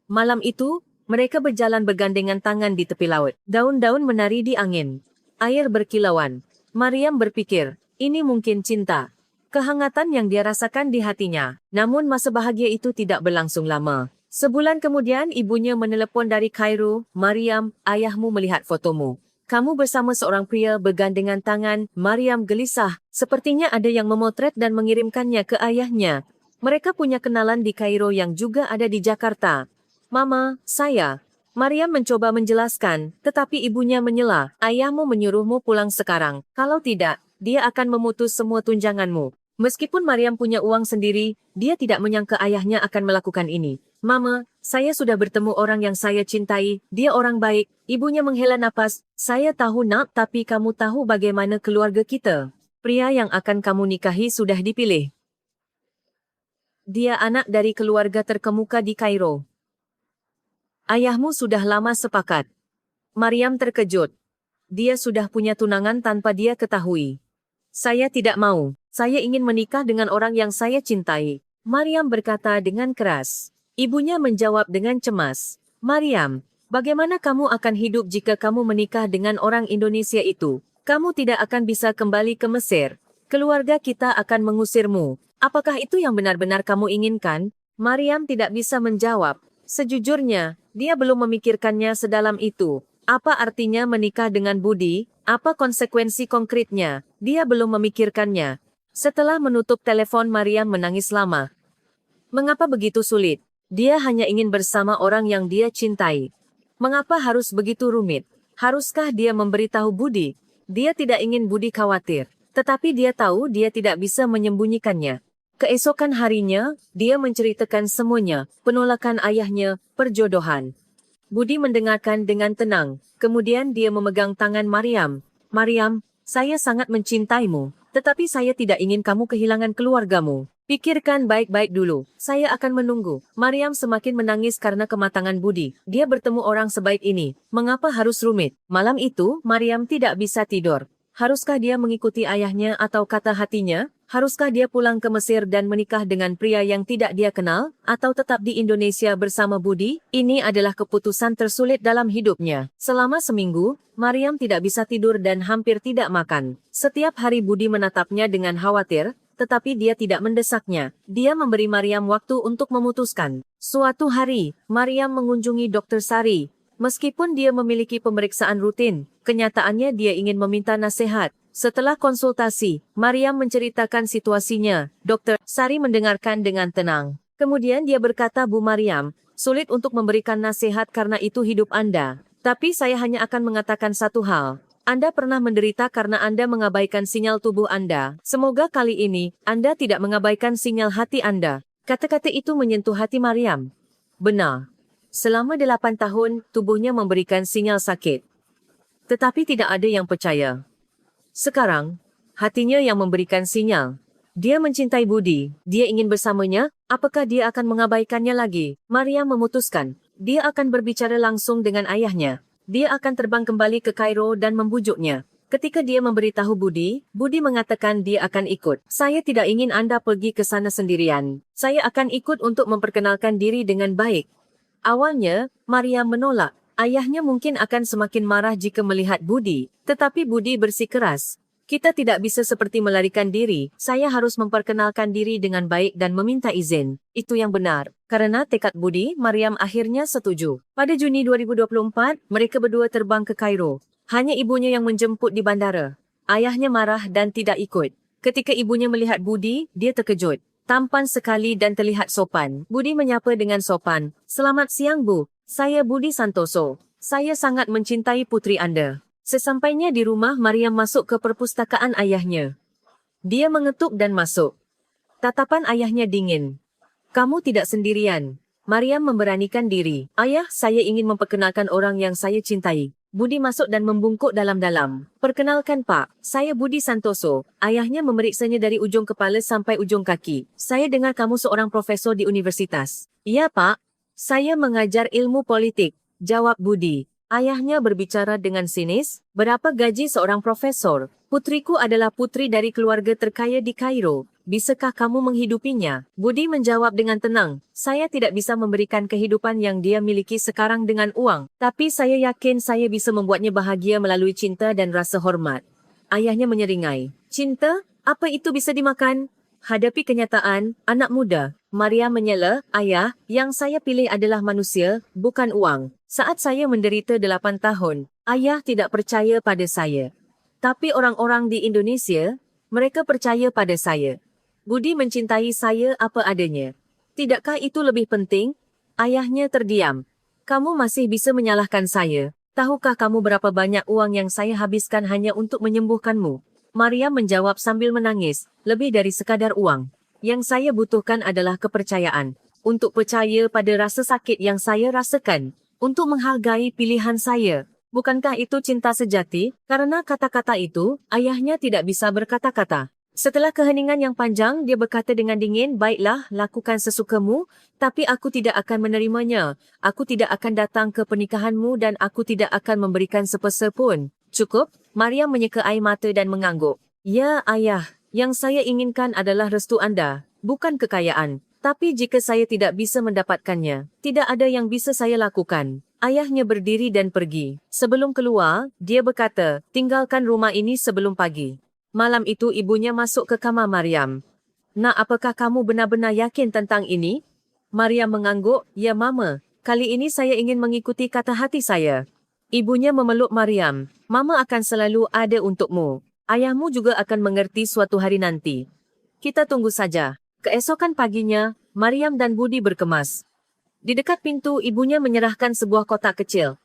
S1: Malam itu, mereka berjalan bergandengan tangan di tepi laut. Daun-daun menari di angin. Air berkilauan. Mariam berpikir, ini mungkin cinta. kehangatan yang dia rasakan di hatinya. Namun masa bahagia itu tidak berlangsung lama. Sebulan kemudian ibunya menelepon dari Kairo, "Mariam, ayahmu melihat fotomu. Kamu bersama seorang pria bergandengan tangan." Mariam gelisah. Sepertinya ada yang memotret dan mengirimkannya ke ayahnya. Mereka punya kenalan di Kairo yang juga ada di Jakarta. "Mama, saya..." Mariam mencoba menjelaskan, tetapi ibunya menyela. "Ayahmu menyuruhmu pulang sekarang. Kalau tidak, dia akan memutus semua tunjanganmu." Meskipun Mariam punya uang sendiri, dia tidak menyangka ayahnya akan melakukan ini. "Mama, saya sudah bertemu orang yang saya cintai. Dia orang baik." Ibunya menghela napas. "Saya tahu nak, tapi kamu tahu bagaimana keluarga kita. Pria yang akan kamu nikahi sudah dipilih. Dia anak dari keluarga terkemuka di Kairo. Ayahmu sudah lama sepakat." Mariam terkejut. Dia sudah punya tunangan tanpa dia ketahui. "Saya tidak mau. Saya ingin menikah dengan orang yang saya cintai." Mariam berkata dengan keras. Ibunya menjawab dengan cemas. "Mariam, bagaimana kamu akan hidup jika kamu menikah dengan orang Indonesia itu? Kamu tidak akan bisa kembali ke Mesir. Keluarga kita akan mengusirmu. Apakah itu yang benar-benar kamu inginkan?" Mariam tidak bisa menjawab. Sejujurnya, dia belum memikirkannya sedalam itu. Apa artinya menikah dengan Budi? Apa konsekuensi konkretnya? Dia belum memikirkannya. Setelah menutup telepon, Mariam menangis lama. Mengapa begitu sulit? Dia hanya ingin bersama orang yang dia cintai. Mengapa harus begitu rumit? Haruskah dia memberitahu Budi? Dia tidak ingin Budi khawatir. Tetapi dia tahu dia tidak bisa menyembunyikannya. Keesokan harinya, dia menceritakan semuanya, penolakan ayahnya, perjodohan. Budi mendengarkan dengan tenang. Kemudian dia memegang tangan Mariam. "Mariam, saya sangat mencintaimu, tetapi saya tidak ingin kamu kehilangan keluargamu. Pikirkan baik-baik dulu. Saya akan menunggu." Mariam semakin menangis karena kematangan Budi. Dia bertemu orang sebaik ini. Mengapa harus rumit? Malam itu, Mariam tidak bisa tidur. Haruskah dia mengikuti ayahnya atau kata hatinya? Haruskah dia pulang ke Mesir dan menikah dengan pria yang tidak dia kenal? Atau tetap di Indonesia bersama Budi? Ini adalah keputusan tersulit dalam hidupnya. Selama seminggu, Mariam tidak bisa tidur dan hampir tidak makan. Setiap hari Budi menatapnya dengan khawatir, tetapi dia tidak mendesaknya. Dia memberi Mariam waktu untuk memutuskan. Suatu hari, Mariam mengunjungi Dr. Sari. Meskipun dia memiliki pemeriksaan rutin, kenyataannya dia ingin meminta nasihat. Setelah konsultasi, Mariam menceritakan situasinya. Dr. Sari mendengarkan dengan tenang. Kemudian dia berkata, "Bu Mariam, sulit untuk memberikan nasihat karena itu hidup Anda. Tapi saya hanya akan mengatakan satu hal. Anda pernah menderita karena Anda mengabaikan sinyal tubuh Anda. Semoga kali ini, Anda tidak mengabaikan sinyal hati Anda." Kata-kata itu menyentuh hati Mariam. Benar. Selama 8 tahun, tubuhnya memberikan sinyal sakit. Tetapi tidak ada yang percaya. Sekarang, hatinya yang memberikan sinyal. Dia mencintai Budi. Dia ingin bersamanya. Apakah dia akan mengabaikannya lagi? Mariam memutuskan. Dia akan berbicara langsung dengan ayahnya. Dia akan terbang kembali ke Kairo dan membujuknya. Ketika dia memberitahu Budi, Budi mengatakan dia akan ikut. "Saya tidak ingin Anda pergi ke sana sendirian. Saya akan ikut untuk memperkenalkan diri dengan baik." Awalnya, Mariam menolak. Ayahnya mungkin akan semakin marah jika melihat Budi. Tetapi Budi bersikeras. "Kita tidak bisa seperti melarikan diri. Saya harus memperkenalkan diri dengan baik dan meminta izin." Itu yang benar. Karena tekad Budi, Mariam akhirnya setuju. Pada Juni 2024, mereka berdua terbang ke Kairo. Hanya ibunya yang menjemput di bandara. Ayahnya marah dan tidak ikut. Ketika ibunya melihat Budi, dia terkejut. Tampan sekali dan terlihat sopan. Budi menyapa dengan sopan. "Selamat siang, Bu. Saya Budi Santoso. Saya sangat mencintai putri Anda." Sesampainya di rumah, Mariam masuk ke perpustakaan ayahnya. Dia mengetuk dan masuk. Tatapan ayahnya dingin. "Kamu tidak sendirian." Mariam memberanikan diri. "Ayah, saya ingin memperkenalkan orang yang saya cintai." Budi masuk dan membungkuk dalam-dalam. "Perkenalkan Pak, saya Budi Santoso." Ayahnya memeriksanya dari ujung kepala sampai ujung kaki. "Saya dengar kamu seorang profesor di universitas." "Ya Pak, saya mengajar ilmu politik," jawab Budi. Ayahnya berbicara dengan sinis. "Berapa gaji seorang profesor?" "Putriku adalah putri dari keluarga terkaya di Kairo. Bisakah kamu menghidupinya?" Budi menjawab dengan tenang. "Saya tidak bisa memberikan kehidupan yang dia miliki sekarang dengan uang. Tapi saya yakin saya bisa membuatnya bahagia melalui cinta dan rasa hormat." Ayahnya menyeringai. "Cinta? Apa itu bisa dimakan?" Hadapi kenyataan, anak muda. Maria menyela, ayah, yang saya pilih adalah manusia, bukan uang. Saat saya menderita 8 tahun, ayah tidak percaya pada saya. Tapi orang-orang di Indonesia, mereka percaya pada saya. Budi mencintai saya apa adanya. Tidakkah itu lebih penting? Ayahnya terdiam. Kamu masih bisa menyalahkan saya. Tahukah kamu berapa banyak uang yang saya habiskan hanya untuk menyembuhkanmu? Maria menjawab sambil menangis, lebih dari sekadar uang. Yang saya butuhkan adalah kepercayaan. Untuk percaya pada rasa sakit yang saya rasakan. Untuk menghargai pilihan saya. Bukankah itu cinta sejati? Karena kata-kata itu, ayahnya tidak bisa berkata-kata. Setelah keheningan yang panjang, dia berkata dengan dingin, baiklah, lakukan sesukamu, tapi aku tidak akan menerimanya. Aku tidak akan datang ke pernikahanmu dan aku tidak akan memberikan sepeser pun. Cukup? Maria menyeka air mata dan mengangguk. Ya, ayah. Yang saya inginkan adalah restu Anda, bukan kekayaan. Tapi jika saya tidak bisa mendapatkannya, tidak ada yang bisa saya lakukan. Ayahnya berdiri dan pergi. Sebelum keluar, dia berkata, tinggalkan rumah ini sebelum pagi. Malam itu ibunya masuk ke kamar Mariam. Nak, apakah kamu benar-benar yakin tentang ini? Mariam mengangguk, ya Mama. Kali ini saya ingin mengikuti kata hati saya. Ibunya memeluk Mariam. Mama akan selalu ada untukmu. Ayahmu juga akan mengerti suatu hari nanti. Kita tunggu saja. Keesokan paginya, Mariam dan Budi berkemas. Di dekat pintu, ibunya menyerahkan sebuah kotak kecil.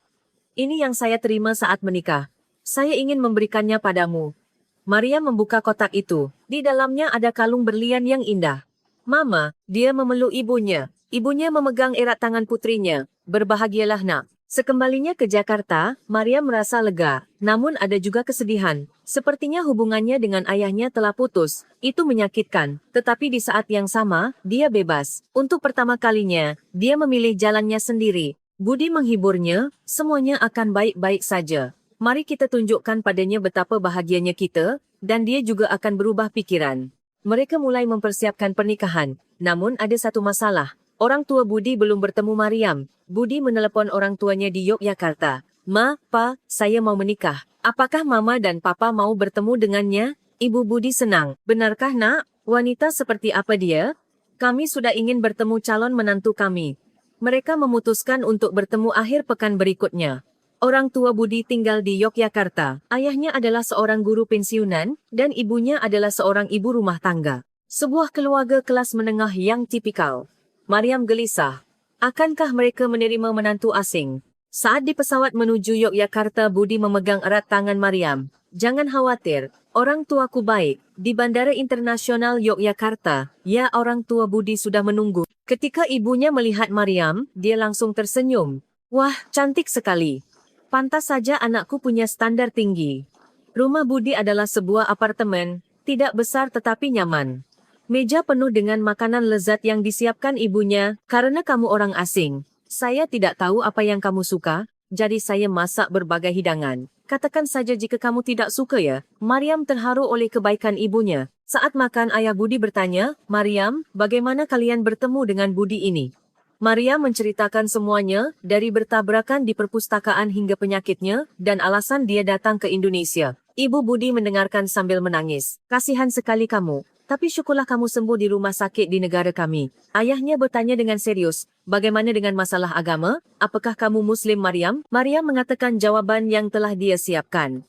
S1: Ini yang saya terima saat menikah. Saya ingin memberikannya padamu. Maria membuka kotak itu. Di dalamnya ada kalung berlian yang indah. Mama, dia memeluk ibunya. Ibunya memegang erat tangan putrinya. Berbahagialah nak. Sekembalinya ke Jakarta, Maria merasa lega. Namun ada juga kesedihan. Sepertinya hubungannya dengan ayahnya telah putus. Itu menyakitkan. Tetapi di saat yang sama, dia bebas. Untuk pertama kalinya, dia memilih jalannya sendiri. Budi menghiburnya, semuanya akan baik-baik saja. Mari kita tunjukkan padanya betapa bahagianya kita, dan dia juga akan berubah pikiran. Mereka mulai mempersiapkan pernikahan. Namun ada satu masalah. Orang tua Budi belum bertemu Mariam. Budi menelepon orang tuanya di Yogyakarta. Ma, Pa, saya mau menikah. Apakah Mama dan Papa mau bertemu dengannya? Ibu Budi senang. Benarkah nak? Wanita seperti apa dia? Kami sudah ingin bertemu calon menantu kami. Mereka memutuskan untuk bertemu akhir pekan berikutnya. Orang tua Budi tinggal di Yogyakarta. Ayahnya adalah seorang guru pensiunan, dan ibunya adalah seorang ibu rumah tangga. Sebuah keluarga kelas menengah yang tipikal. Mariam gelisah. Akankah mereka menerima menantu asing? Saat di pesawat menuju Yogyakarta, Budi memegang erat tangan Mariam. Jangan khawatir, orang tuaku baik. Di Bandara Internasional Yogyakarta, ya orang tua Budi sudah menunggu. Ketika ibunya melihat Mariam, dia langsung tersenyum. Wah, cantik sekali. Pantas saja anakku punya standar tinggi. Rumah Budi adalah sebuah apartemen, tidak besar tetapi nyaman. Meja penuh dengan makanan lezat yang disiapkan ibunya, karena kamu orang asing. Saya tidak tahu apa yang kamu suka, jadi saya masak berbagai hidangan. Katakan saja jika kamu tidak suka ya. Mariam terharu oleh kebaikan ibunya. Saat makan, ayah Budi bertanya, Mariam, bagaimana kalian bertemu dengan Budi ini? Maria menceritakan semuanya, dari bertabrakan di perpustakaan hingga penyakitnya, dan alasan dia datang ke Indonesia. Ibu Budi mendengarkan sambil menangis. Kasihan sekali kamu, tapi syukurlah kamu sembuh di rumah sakit di negara kami. Ayahnya bertanya dengan serius, bagaimana dengan masalah agama? Apakah kamu Muslim, Mariam? Maria mengatakan jawaban yang telah dia siapkan.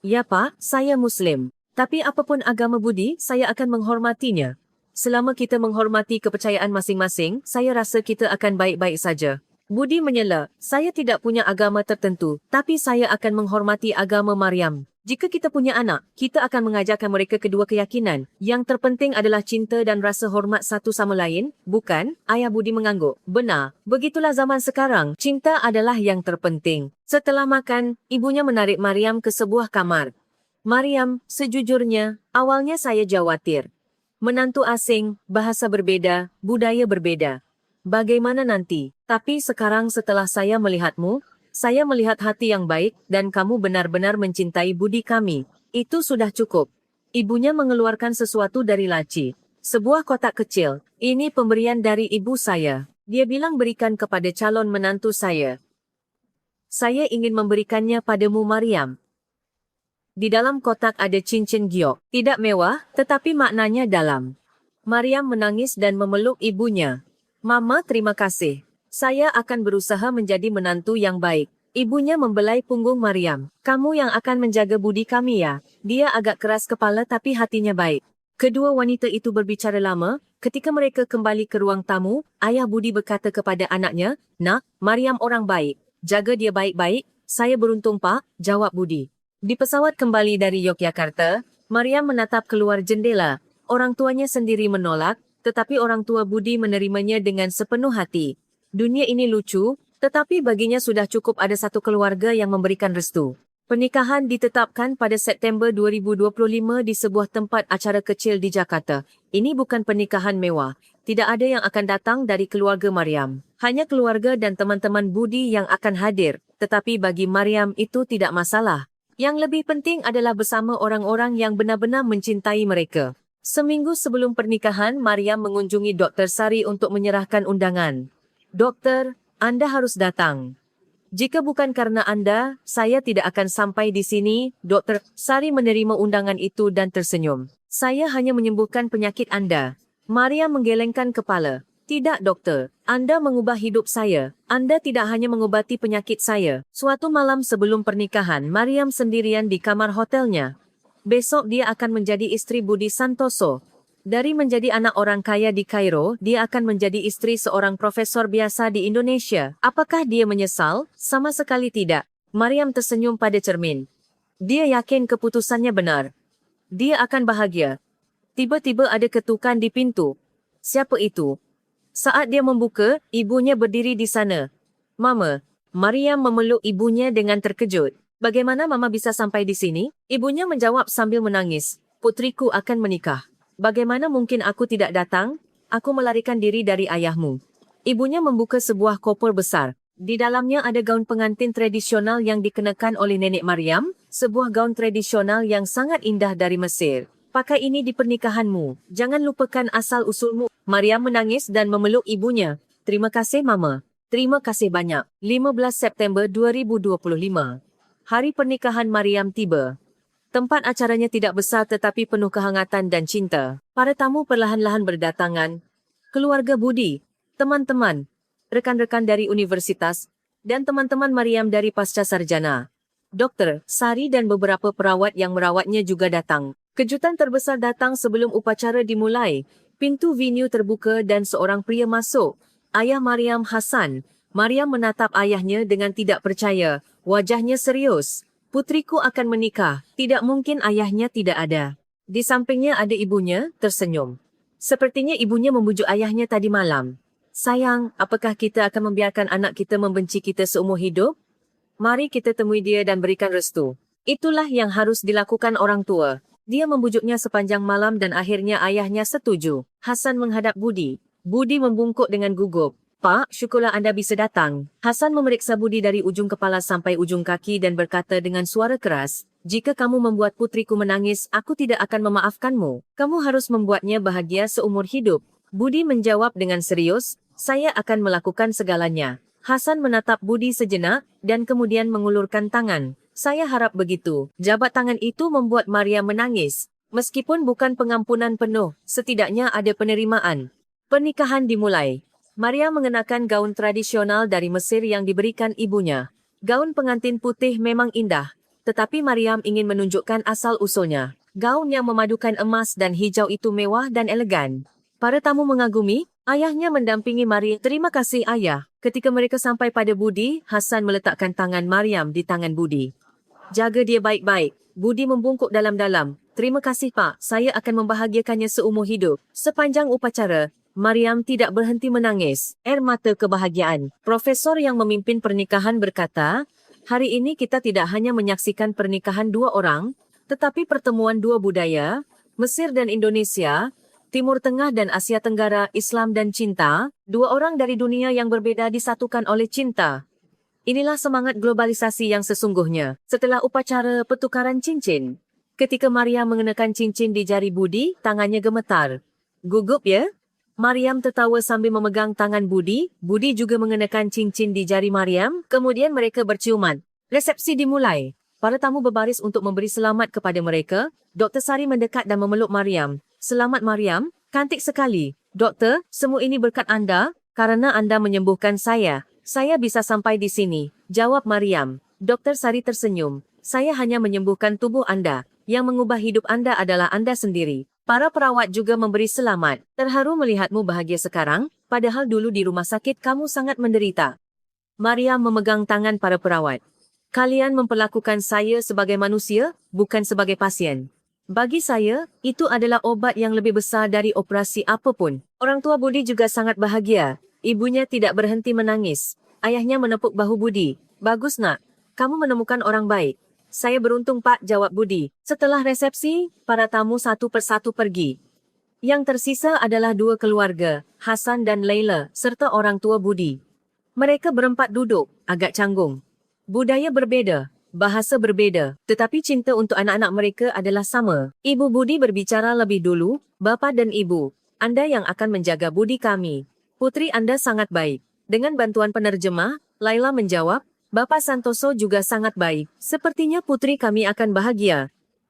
S1: Ya Pak, saya Muslim. Tapi apapun agama Budi, saya akan menghormatinya. Selama kita menghormati kepercayaan masing-masing, saya rasa kita akan baik-baik saja. Budi menyela, saya tidak punya agama tertentu, tapi saya akan menghormati agama Mariam. Jika kita punya anak, kita akan mengajarkan mereka kedua keyakinan. Yang terpenting adalah cinta dan rasa hormat satu sama lain, bukan? Ayah Budi mengangguk. Benar, begitulah zaman sekarang. Cinta adalah yang terpenting. Setelah makan, ibunya menarik Mariam ke sebuah kamar. Mariam, sejujurnya, awalnya saya khawatir. Menantu asing, bahasa berbeda, budaya berbeda. Bagaimana nanti? Tapi sekarang setelah saya melihatmu, saya melihat hati yang baik dan kamu benar-benar mencintai Budi kami. Itu sudah cukup. Ibunya mengeluarkan sesuatu dari laci. Sebuah kotak kecil. Ini pemberian dari ibu saya. Dia bilang berikan kepada calon menantu saya. Saya ingin memberikannya padamu, Mariam. Di dalam kotak ada cincin giok. Tidak mewah, tetapi maknanya dalam. Mariam menangis dan memeluk ibunya. Mama, terima kasih. Saya akan berusaha menjadi menantu yang baik. Ibunya membelai punggung Mariam. Kamu yang akan menjaga budi kami ya. Dia agak keras kepala tapi hatinya baik. Kedua wanita itu berbicara lama. Ketika mereka kembali ke ruang tamu, ayah Budi berkata kepada anaknya, "Nak, Mariam orang baik. Jaga dia baik-baik." "Saya beruntung, Pak," jawab Budi. Di pesawat kembali dari Yogyakarta, Mariam menatap keluar jendela. Orang tuanya sendiri menolak, tetapi orang tua Budi menerimanya dengan sepenuh hati. Dunia ini lucu, tetapi baginya sudah cukup ada satu keluarga yang memberikan restu. Pernikahan ditetapkan pada September 2025 di sebuah tempat acara kecil di Jakarta. Ini bukan pernikahan mewah. Tidak ada yang akan datang dari keluarga Mariam. Hanya keluarga dan teman-teman Budi yang akan hadir. Tetapi bagi Mariam itu tidak masalah. Yang lebih penting adalah bersama orang-orang yang benar-benar mencintai mereka. Seminggu sebelum pernikahan, Mariam mengunjungi Dr. Sari untuk menyerahkan undangan. "Doktor, Anda harus datang. Jika bukan karena Anda, saya tidak akan sampai di sini." Dr. Sari menerima undangan itu dan tersenyum. "Saya hanya menyembuhkan penyakit Anda." Mariam menggelengkan kepala. "Tidak, doktor. Anda mengubah hidup saya. Anda tidak hanya mengobati penyakit saya." Suatu malam sebelum pernikahan, Mariam sendirian di kamar hotelnya. Besok dia akan menjadi istri Budi Santoso. Dari menjadi anak orang kaya di Kairo, dia akan menjadi istri seorang profesor biasa di Indonesia. Apakah dia menyesal? Sama sekali tidak. Mariam tersenyum pada cermin. Dia yakin keputusannya benar. Dia akan bahagia. Tiba-tiba ada ketukan di pintu. Siapa itu? Saat dia membuka, ibunya berdiri di sana. "Mama." Mariam memeluk ibunya dengan terkejut. "Bagaimana Mama bisa sampai di sini?" Ibunya menjawab sambil menangis. "Putriku akan menikah. Bagaimana mungkin aku tidak datang? Aku melarikan diri dari ayahmu." Ibunya membuka sebuah koper besar. Di dalamnya ada gaun pengantin tradisional yang dikenakan oleh nenek Mariam, sebuah gaun tradisional yang sangat indah dari Mesir. "Pakai ini di pernikahanmu. Jangan lupakan asal-usulmu." Mariam menangis dan memeluk ibunya. "Terima kasih, Mama." "Terima kasih banyak." 15 September 2025. Hari pernikahan Mariam tiba. Tempat acaranya tidak besar tetapi penuh kehangatan dan cinta. Para tamu perlahan-lahan berdatangan. Keluarga Budi, teman-teman, rekan-rekan dari universitas, dan teman-teman Mariam dari pasca sarjana. Dokter, Sari dan beberapa perawat yang merawatnya juga datang. Kejutan terbesar datang sebelum upacara dimulai. Pintu venue terbuka dan seorang pria masuk. Ayah Mariam, Hasan. Mariam menatap ayahnya dengan tidak percaya. Wajahnya serius. "Putriku akan menikah." Tidak mungkin ayahnya tidak ada. Di sampingnya ada ibunya, tersenyum. Sepertinya ibunya membujuk ayahnya tadi malam. "Sayang, apakah kita akan membiarkan anak kita membenci kita seumur hidup? Mari kita temui dia dan berikan restu." Itulah yang harus dilakukan orang tua. Dia membujuknya sepanjang malam dan akhirnya ayahnya setuju. Hasan menghadap Budi. Budi membungkuk dengan gugup. "Pak, syukurlah Anda bisa datang." Hasan memeriksa Budi dari ujung kepala sampai ujung kaki dan berkata dengan suara keras, "Jika kamu membuat putriku menangis, aku tidak akan memaafkanmu. Kamu harus membuatnya bahagia seumur hidup." Budi menjawab dengan serius, "Saya akan melakukan segalanya." Hasan menatap Budi sejenak dan kemudian mengulurkan tangan. "Saya harap begitu." Jabat tangan itu membuat Maria menangis. Meskipun bukan pengampunan penuh, setidaknya ada penerimaan. Pernikahan dimulai. Maria mengenakan gaun tradisional dari Mesir yang diberikan ibunya. Gaun pengantin putih memang indah, tetapi Mariam ingin menunjukkan asal-usulnya. Gaun yang memadukan emas dan hijau itu mewah dan elegan. Para tamu mengagumi, ayahnya mendampingi Maria. "Terima kasih, Ayah." Ketika mereka sampai pada Budi, Hasan meletakkan tangan Mariam di tangan Budi. "Jaga dia baik-baik." Budi membungkuk dalam-dalam. "Terima kasih, Pak. Saya akan membahagiakannya seumur hidup." Sepanjang upacara, Mariam tidak berhenti menangis, air mata kebahagiaan. Profesor yang memimpin pernikahan berkata, "Hari ini kita tidak hanya menyaksikan pernikahan dua orang, tetapi pertemuan dua budaya, Mesir dan Indonesia, Timur Tengah dan Asia Tenggara, Islam dan cinta, dua orang dari dunia yang berbeda disatukan oleh cinta." Inilah semangat globalisasi yang sesungguhnya. Setelah upacara pertukaran cincin, ketika Mariam mengenakan cincin di jari Budi, tangannya gemetar. "Gugup ya?" Mariam tertawa sambil memegang tangan Budi. Budi juga mengenakan cincin di jari Mariam. Kemudian mereka berciuman. Resepsi dimulai. Para tamu berbaris untuk memberi selamat kepada mereka. Dr. Sari mendekat dan memeluk Mariam. "Selamat Mariam, Cantik sekali. Doktor, semua ini berkat Anda, karena Anda menyembuhkan saya. Saya bisa sampai di sini, jawab Mariam. Doktor Sari tersenyum. Saya hanya menyembuhkan tubuh Anda. Yang mengubah hidup Anda adalah Anda sendiri. Para perawat juga memberi selamat. Terharu melihatmu bahagia sekarang, padahal dulu di rumah sakit kamu sangat menderita. Mariam memegang tangan para perawat. Kalian memperlakukan saya sebagai manusia, bukan sebagai pasien. Bagi saya, itu adalah obat yang lebih besar dari operasi apapun. Orang tua Budi juga sangat bahagia. Ibunya tidak berhenti menangis. Ayahnya menepuk bahu Budi. Bagus nak, kamu menemukan orang baik. Saya beruntung Pak, jawab Budi. Setelah resepsi, para tamu satu persatu pergi. Yang tersisa adalah dua keluarga, Hasan dan Laila, serta orang tua Budi. Mereka berempat duduk, agak canggung. Budaya berbeda, bahasa berbeda, tetapi cinta untuk anak-anak mereka adalah sama. Ibu Budi berbicara lebih dulu, Bapa dan Ibu, Anda yang akan menjaga Budi kami. Putri Anda sangat baik. Dengan bantuan penerjemah, Laila menjawab, Bapa Santoso juga sangat baik. Sepertinya putri kami akan bahagia.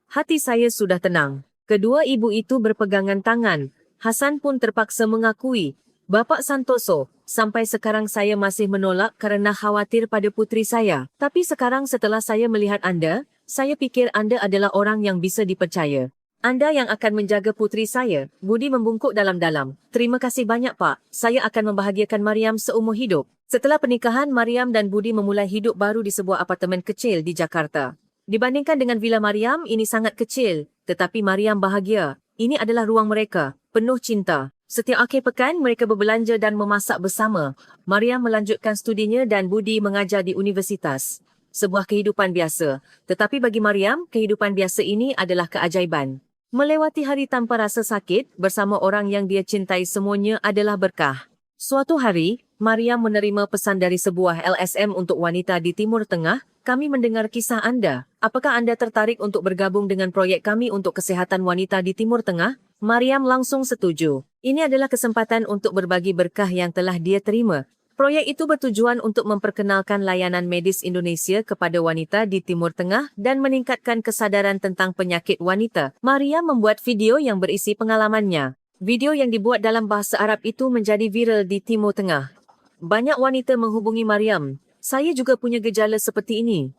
S1: Hati saya sudah tenang. Kedua ibu itu berpegangan tangan. Hasan pun terpaksa mengakui, Bapak Santoso, sampai sekarang saya masih menolak karena khawatir pada putri saya. Tapi sekarang setelah saya melihat Anda, saya pikir Anda adalah orang yang bisa dipercaya. Anda yang akan menjaga putri saya. Budi membungkuk dalam-dalam. Terima kasih banyak Pak. Saya akan membahagiakan Mariam seumur hidup. Setelah pernikahan, Mariam dan Budi memulai hidup baru di sebuah apartemen kecil di Jakarta. Dibandingkan dengan Villa Mariam, ini sangat kecil. Tetapi Mariam bahagia. Ini adalah ruang mereka, penuh cinta. Setiap akhir pekan, mereka berbelanja dan memasak bersama. Mariam melanjutkan studinya dan Budi mengajar di universitas. Sebuah kehidupan biasa. Tetapi bagi Mariam, kehidupan biasa ini adalah keajaiban. Melewati hari tanpa rasa sakit, bersama orang yang dia cintai semuanya adalah berkah. Suatu hari, Mariam menerima pesan dari sebuah LSM untuk wanita di Timur Tengah. Kami mendengar kisah Anda. Apakah Anda tertarik untuk bergabung dengan proyek kami untuk kesehatan wanita di Timur Tengah? Mariam langsung setuju. Ini adalah kesempatan untuk berbagi berkah yang telah dia terima. Proyek itu bertujuan untuk memperkenalkan layanan medis Indonesia kepada wanita di Timur Tengah dan meningkatkan kesadaran tentang penyakit wanita. Mariam membuat video yang berisi pengalamannya. Video yang dibuat dalam bahasa Arab itu menjadi viral di Timur Tengah. Banyak wanita menghubungi Mariam. Saya juga punya gejala seperti ini.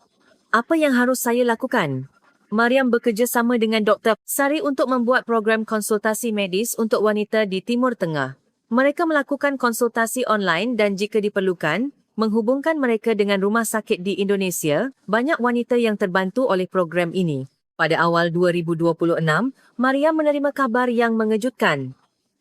S1: Apa yang harus saya lakukan? Mariam bekerja sama dengan Dr. Sari untuk membuat program konsultasi medis untuk wanita di Timur Tengah. Mereka melakukan konsultasi online dan jika diperlukan, menghubungkan mereka dengan rumah sakit di Indonesia. Banyak wanita yang terbantu oleh program ini. Pada awal 2026, Mariam menerima kabar yang mengejutkan.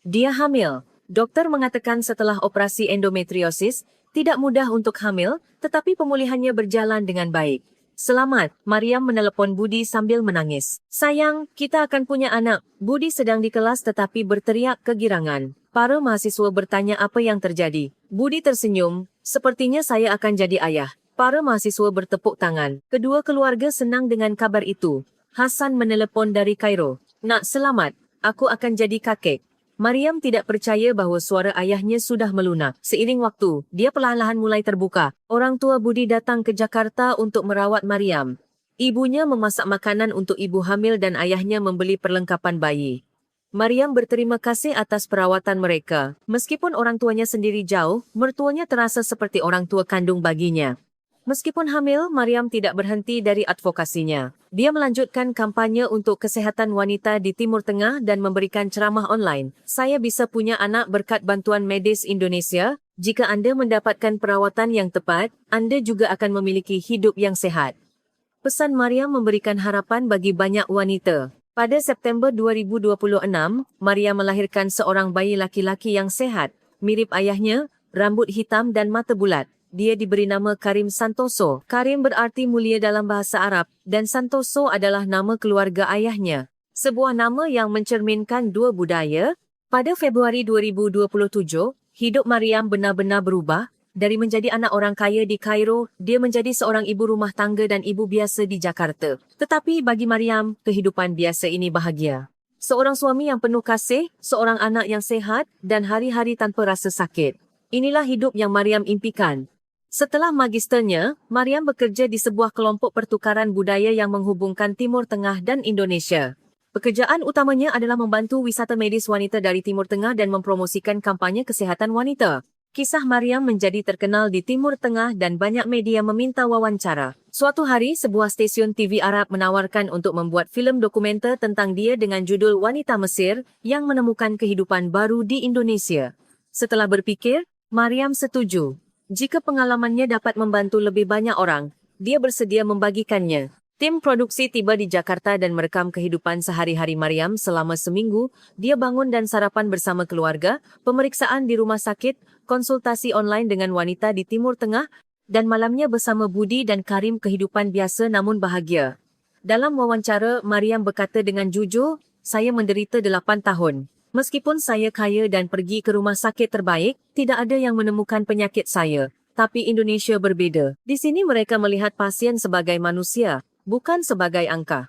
S1: Dia hamil. Dokter mengatakan setelah operasi endometriosis, tidak mudah untuk hamil, tetapi pemulihannya berjalan dengan baik. Selamat, Mariam menelepon Budi sambil menangis. Sayang, kita akan punya anak. Budi sedang di kelas tetapi berteriak kegirangan. Para mahasiswa bertanya apa yang terjadi. Budi tersenyum, sepertinya saya akan jadi ayah. Para mahasiswa bertepuk tangan. Kedua keluarga senang dengan kabar itu. Hasan menelepon dari Kairo. Nak selamat, aku akan jadi kakek. Mariam tidak percaya bahawa suara ayahnya sudah melunak. Seiring waktu, dia perlahan-lahan mulai terbuka. Orang tua Budi datang ke Jakarta untuk merawat Mariam. Ibunya memasak makanan untuk ibu hamil dan ayahnya membeli perlengkapan bayi. Mariam berterima kasih atas perawatan mereka. Meskipun orang tuanya sendiri jauh, mertuanya terasa seperti orang tua kandung baginya. Meskipun hamil, Mariam tidak berhenti dari advokasinya. Dia melanjutkan kampanye untuk kesehatan wanita di Timur Tengah dan memberikan ceramah online. Saya bisa punya anak berkat bantuan medis Indonesia. Jika Anda mendapatkan perawatan yang tepat, Anda juga akan memiliki hidup yang sehat. Pesan Mariam memberikan harapan bagi banyak wanita. Pada September 2026, Mariam melahirkan seorang bayi laki-laki yang sehat, mirip ayahnya, rambut hitam dan mata bulat. Dia diberi nama Karim Santoso. Karim berarti mulia dalam bahasa Arab dan Santoso adalah nama keluarga ayahnya. Sebuah nama yang mencerminkan dua budaya. Pada Februari 2027, hidup Mariam benar-benar berubah. Dari menjadi anak orang kaya di Kairo, dia menjadi seorang ibu rumah tangga dan ibu biasa di Jakarta. Tetapi bagi Mariam, kehidupan biasa ini bahagia. Seorang suami yang penuh kasih, seorang anak yang sehat, dan hari-hari tanpa rasa sakit. Inilah hidup yang Mariam impikan. Setelah magisternya, Mariam bekerja di sebuah kelompok pertukaran budaya yang menghubungkan Timur Tengah dan Indonesia. Pekerjaan utamanya adalah membantu wisata medis wanita dari Timur Tengah dan mempromosikan kampanye kesihatan wanita. Kisah Mariam menjadi terkenal di Timur Tengah dan banyak media meminta wawancara. Suatu hari, sebuah stesen TV Arab menawarkan untuk membuat filem dokumenter tentang dia dengan judul Wanita Mesir yang menemukan kehidupan baru di Indonesia. Setelah berfikir, Mariam setuju. Jika pengalamannya dapat membantu lebih banyak orang, dia bersedia membagikannya. Tim produksi tiba di Jakarta dan merekam kehidupan sehari-hari Mariam selama seminggu. Dia bangun dan sarapan bersama keluarga, pemeriksaan di rumah sakit, konsultasi online dengan wanita di Timur Tengah, dan malamnya bersama Budi dan Karim kehidupan biasa namun bahagia. Dalam wawancara, Mariam berkata dengan jujur, "Saya menderita 8 tahun. Meskipun saya kaya dan pergi ke rumah sakit terbaik, tidak ada yang menemukan penyakit saya. Tapi Indonesia berbeza. Di sini mereka melihat pasien sebagai manusia, bukan sebagai angka.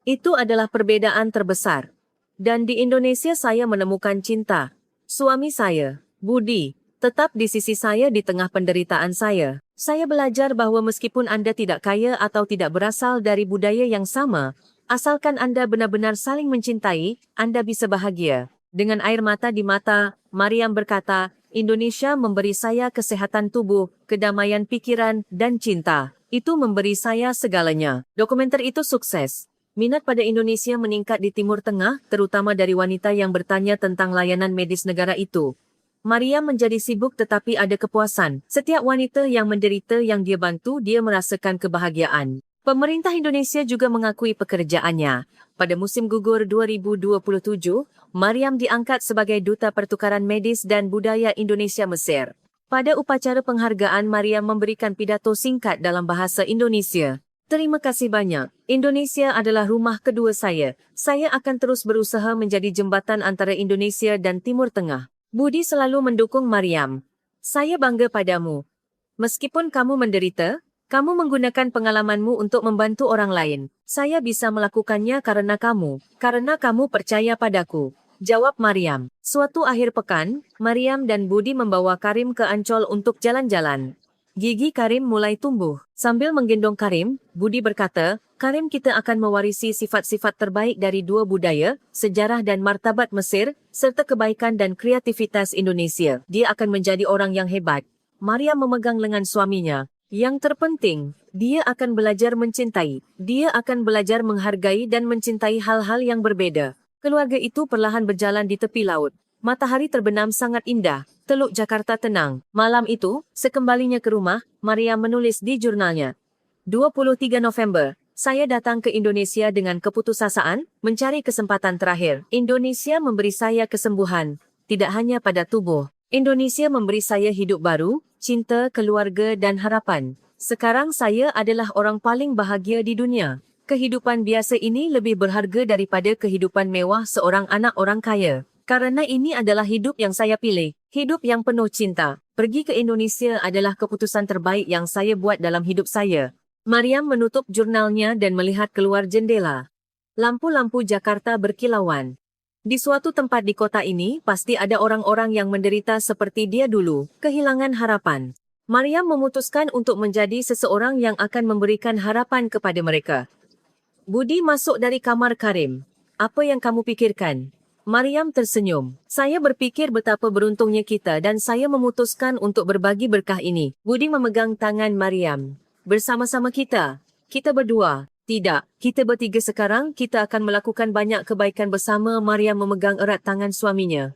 S1: Itu adalah perbezaan terbesar. Dan di Indonesia saya menemukan cinta. Suami saya, Budi, tetap di sisi saya di tengah penderitaan saya. Saya belajar bahawa meskipun anda tidak kaya atau tidak berasal dari budaya yang sama, asalkan anda benar-benar saling mencintai, anda bisa bahagia." Dengan air mata di mata, Mariam berkata, "Indonesia memberi saya kesehatan tubuh, kedamaian pikiran, dan cinta. Itu memberi saya segalanya." Dokumenter itu sukses. Minat pada Indonesia meningkat di Timur Tengah, terutama dari wanita yang bertanya tentang layanan medis negara itu. Mariam menjadi sibuk tetapi ada kepuasan. Setiap wanita yang menderita yang dia bantu, dia merasakan kebahagiaan. Pemerintah Indonesia juga mengakui pekerjaannya. Pada musim gugur 2027, Mariam diangkat sebagai Duta Pertukaran Medis dan Budaya Indonesia Mesir. Pada upacara penghargaan, Mariam memberikan pidato singkat dalam bahasa Indonesia. "Terima kasih banyak. Indonesia adalah rumah kedua saya. Saya akan terus berusaha menjadi jembatan antara Indonesia dan Timur Tengah." Budi selalu mendukung Mariam. "Saya bangga padamu. Meskipun kamu menderita, kamu menggunakan pengalamanmu untuk membantu orang lain. Saya bisa melakukannya karena kamu percaya padaku," jawab Mariam. Suatu akhir pekan, Mariam dan Budi membawa Karim ke Ancol untuk jalan-jalan. Gigi Karim mulai tumbuh. Sambil menggendong Karim, Budi berkata, "Karim, kita akan mewarisi sifat-sifat terbaik dari dua budaya, sejarah dan martabat Mesir, serta kebaikan dan kreativitas Indonesia. Dia akan menjadi orang yang hebat." Mariam memegang lengan suaminya. "Yang terpenting, dia akan belajar mencintai. Dia akan belajar menghargai dan mencintai hal-hal yang berbeda." Keluarga itu perlahan berjalan di tepi laut. Matahari terbenam sangat indah. Teluk Jakarta tenang. Malam itu, sekembalinya ke rumah, Mariam menulis di jurnalnya. 23 November, saya datang ke Indonesia dengan keputusasaan, mencari kesempatan terakhir. Indonesia memberi saya kesembuhan, tidak hanya pada tubuh. Indonesia memberi saya hidup baru, cinta, keluarga dan harapan. Sekarang saya adalah orang paling bahagia di dunia. Kehidupan biasa ini lebih berharga daripada kehidupan mewah seorang anak orang kaya. Karena ini adalah hidup yang saya pilih, hidup yang penuh cinta. Pergi ke Indonesia adalah keputusan terbaik yang saya buat dalam hidup saya. Mariam menutup jurnalnya dan melihat keluar jendela. Lampu-lampu Jakarta berkilauan. Di suatu tempat di kota ini, pasti ada orang-orang yang menderita seperti dia dulu, kehilangan harapan. Mariam memutuskan untuk menjadi seseorang yang akan memberikan harapan kepada mereka. Budi masuk dari kamar Karim. "Apa yang kamu pikirkan?" Mariam tersenyum. "Saya berpikir betapa beruntungnya kita dan saya memutuskan untuk berbagi berkah ini." Budi memegang tangan Mariam. "Bersama-sama kita berdua." "Tidak, kita bertiga sekarang, kita akan melakukan banyak kebaikan bersama." Mariam memegang erat tangan suaminya.